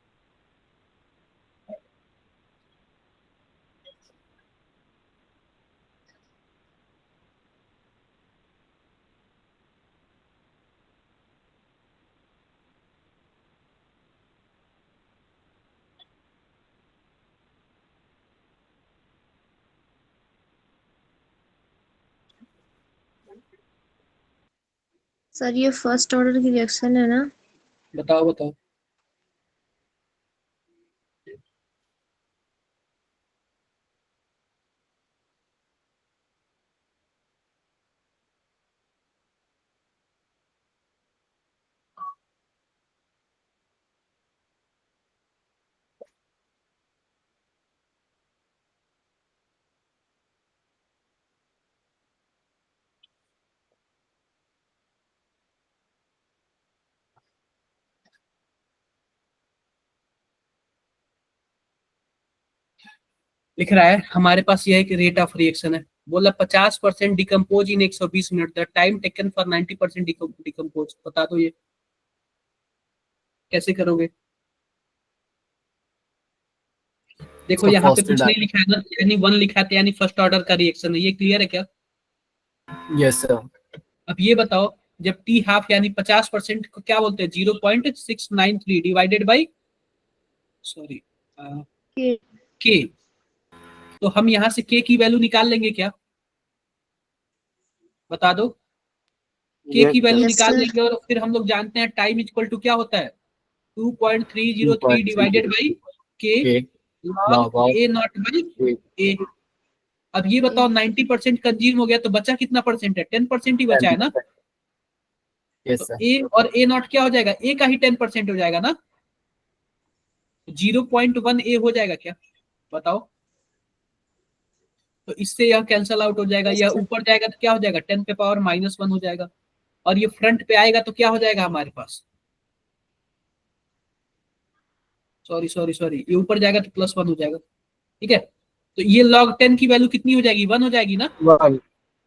सर ये फर्स्ट ऑर्डर की रिएक्शन है ना? बताओ बताओ, लिख रहा है हमारे पास यह एक रेट ऑफ रिएक्शन है, बोला 50% decompose in 120 minute, the time taken for 90% decompose, बता दो ये कैसे करोगे। देखो So यहाँ पे first कुछ that. नहीं लिखा है ना, यानी 1 लिखा है, यानी फर्स्ट ऑर्डर का रिएक्शन है, ये क्लियर है क्या। Yes, sir. अब ये बताओ जब टी हाफ यानी 50% को क्या बोलते हैं, 0.693 डिवाइडेड बाई सॉरी के के, तो हम यहाँ से के की वैल्यू निकाल लेंगे क्या, बता दो, के की वैल्यू Yes, निकाल sir. लेंगे, और फिर हम लोग जानते हैं टाइम इक्वल टू क्या होता है, 2.303 divided by K Okay. Log A naught by A. अब ये बताओ 90% कंज्यूम हो गया तो बचा कितना परसेंट है, 10% ही बचा है ना, Yes, तो sir. ए और ए नॉट क्या हो जाएगा, ए का ही 10% हो जाएगा ना, 0.1 ए हो जाएगा क्या, बताओ, तो इससे यह कैंसल आउट हो जाएगा, Yes, यह sir. ऊपर जाएगा तो क्या हो जाएगा, 10⁻⁻1 हो जाएगा, और ये फ्रंट पे आएगा तो क्या हो जाएगा हमारे पास, सॉरी ये ऊपर जाएगा तो +1 हो जाएगा, ठीक है, तो ये log 10 की वैल्यू कितनी हो जाएगी, 1 हो जाएगी ना, One.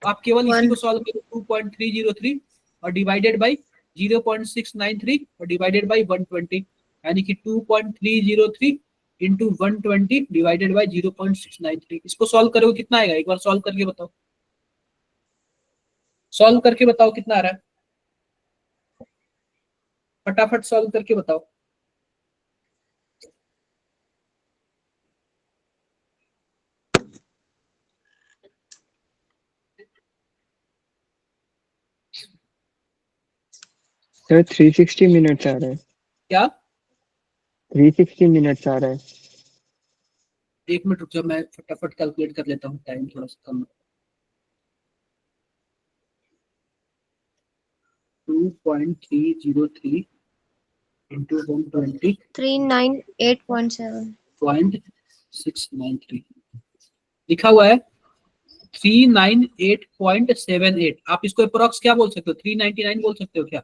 आप केवल इसी 1. को सॉल्व करो, 2.303 और डिवाइडेड बाई 0.693 और डिवाइडेड बाई 120, यानी कि 2.303 इंटू 120 डिवाइडेड बाई 0.693, इसको सॉल्व करोगे कितना आएगा, एक बार सॉल्व करके बताओ, सॉल्व करके बताओ कितना आ रहा है, फटाफट सॉल्व करके बताओ। सर 360 मिनट्स आ रहा है, क्या 360 मिनट्स आ रहा है। एक मिनट रुक जाओ, मैं फटाफट कैलकुलेट कर लेता हूँ, टाइम थोड़ा सा कम है। 2.303 into 120 398.7 .693 लिखा हुआ है 398.78। आप इसको अप्रोक्स क्या बोल सकते हो, 399 बोल सकते हो क्या?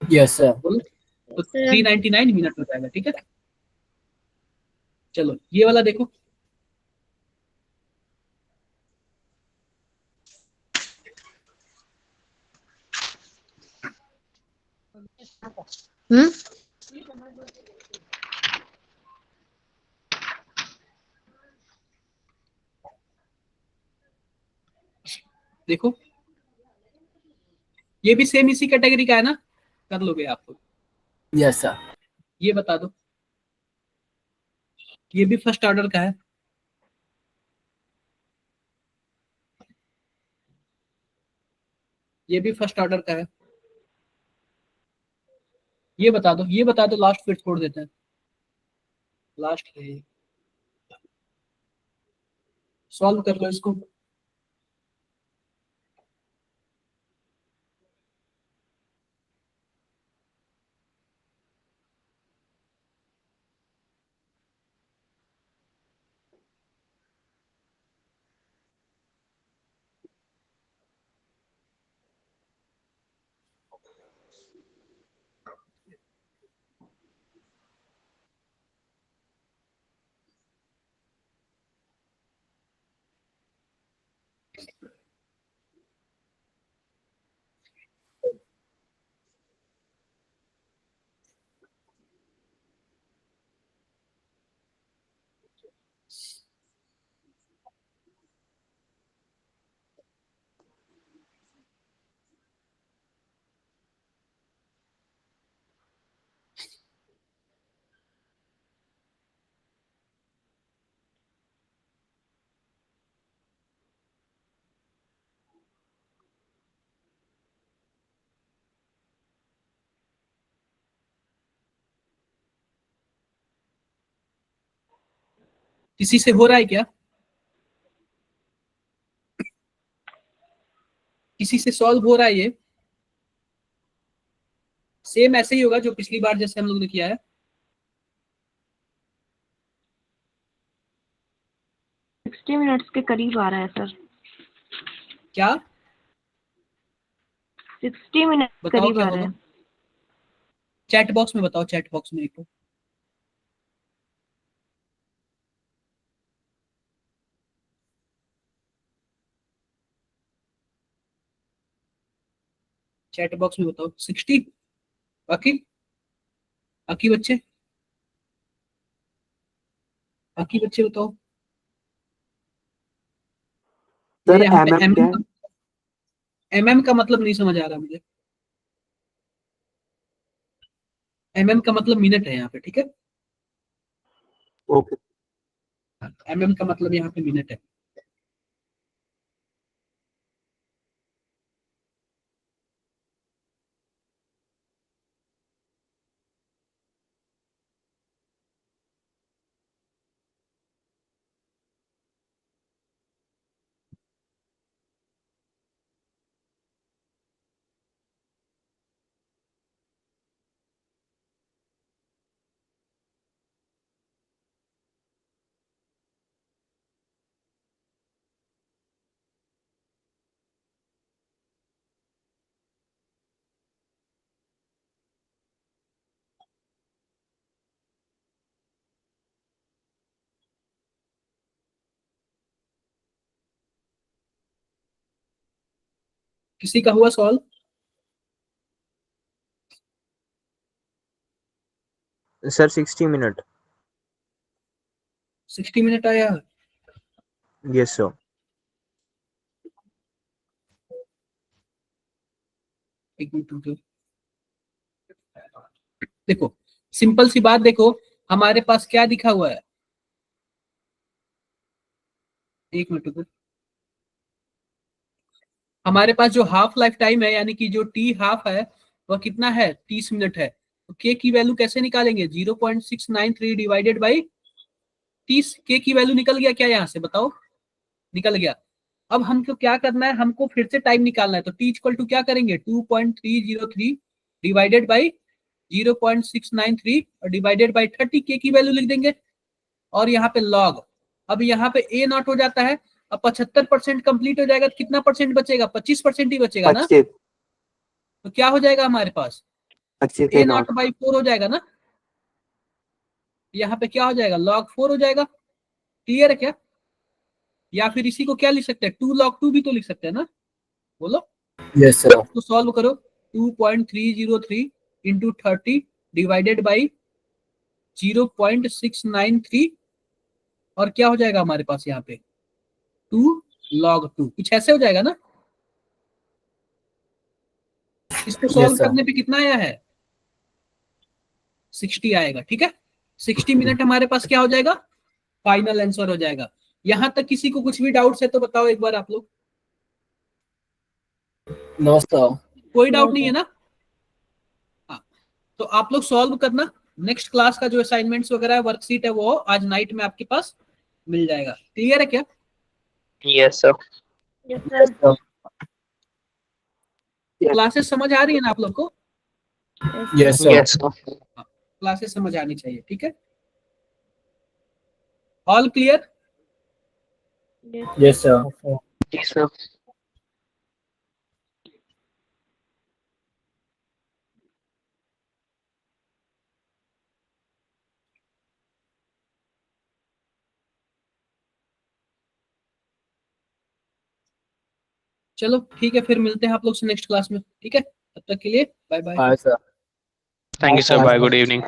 Yes sir. बोलो तो 399 मिनट हो जाएगा, ठीक है। चलो ये वाला देखो, हम्म देखो ये भी सेम इसी कैटेगरी का है ना, कर लोगे आप लोग? Yes sir. ये बता दो, ये भी फर्स्ट ऑर्डर का है, ये भी फर्स्ट ऑर्डर का है। ये बता दो, ये बता दो, लास्ट फिर छोड़ देते हैं, लास्ट है, सॉल्व कर लो इसको। किसी से हो रहा है क्या? किसी से सॉल्व हो रहा है ये? सेम ऐसे ही होगा जो पिछली बार जैसे हम लोग ने किया है। मिनट्स के करीब आ रहा है सर। क्या 60 मिनट बताओ, करीब क्या आ रहा होगा? है। चैट बॉक्स में बताओ, चैट बॉक्स में लिखो। चैट बॉक्स में बताओ 60। बाकी बाकी बच्चे, बाकी बच्चे बताओ। ये सर यहाँ पे MM क्या है? एमएम का मतलब नहीं समझ आ रहा मुझे। एमएम का मतलब मिनट है यहाँ पे, ठीक है। ओके। एमएम का मतलब यहाँ पे मिनट है। किसी का हुआ सॉल्व? Sir 60 minute. 60 मिनट आया। Yes sir. एक मिनट रुको। देखो सिंपल सी बात, देखो हमारे पास क्या दिखा हुआ है, एक मिनट रुको। हमारे पास जो हाफ लाइफ टाइम है, यानी कि जो टी हाफ है वह कितना है, 30 मिनट है। तो के की वैल्यू कैसे निकालेंगे, 0.693 डिवाइडेड बाई 30k की वैल्यू निकल गया क्या यहाँ से, बताओ, निकल गया। अब हमको क्या करना है, हमको फिर से टाइम निकालना है, तो t इक्वल टू क्या करेंगे, 2.303 डिवाइडेड बाई 0.693 और डिवाइडेड बाई 30k की वैल्यू लिख देंगे, और यहाँ पे लॉग, अब यहाँ पे a नॉट हो जाता है, अब 75% कंप्लीट हो जाएगा तो कितना परसेंट बचेगा, 25% ही बचेगा ना, 25 तो क्या हो जाएगा हमारे पास, 25 a नॉट बाई 4 हो जाएगा ना, यहाँ पे क्या हो जाएगा, log 4 हो जाएगा। क्लियर है क्या, या फिर इसी को क्या लिख सकते हैं, 2 log 2 भी तो लिख सकते हैं ना, बोलो। Yes, sir. तो सॉल्व करो, 2.303 इंटू 30 डिवाइडेड बाई 0.693 और क्या हो जाएगा हमारे पास यहाँ पे 2 log 2, कुछ ऐसे हो जाएगा ना। इसको सॉल्व Yes, sir. करने पे कितना आया है, 60 आएगा। ठीक है, 60 मिनट हमारे पास क्या हो जाएगा, फाइनल आंसर हो जाएगा। यहां तक किसी को कुछ भी डाउट्स है तो बताओ एक बार आप लोग। No, sir. कोई डाउट नहीं है ना, हाँ, तो आप लोग सॉल्व करना। नेक्स्ट क्लास का जो असाइनमेंट्स वगैरह है, वर्कशीट है, वो आज नाइट में आपके पास मिल जाएगा। क्लियर है क्या, Yes, sir. Yes, sir. Classes समझ आ रही है ना आप लोग को, Yes, sir. Yes, sir. Classes समझ आनी चाहिए। ठीक है, all clear. Yes, sir. Yes, sir. चलो ठीक है, फिर मिलते हैं आप लोग से नेक्स्ट क्लास में। ठीक है, तब तक के लिए bye bye. Bye, sir. Thank you, sir. Bye. Good evening.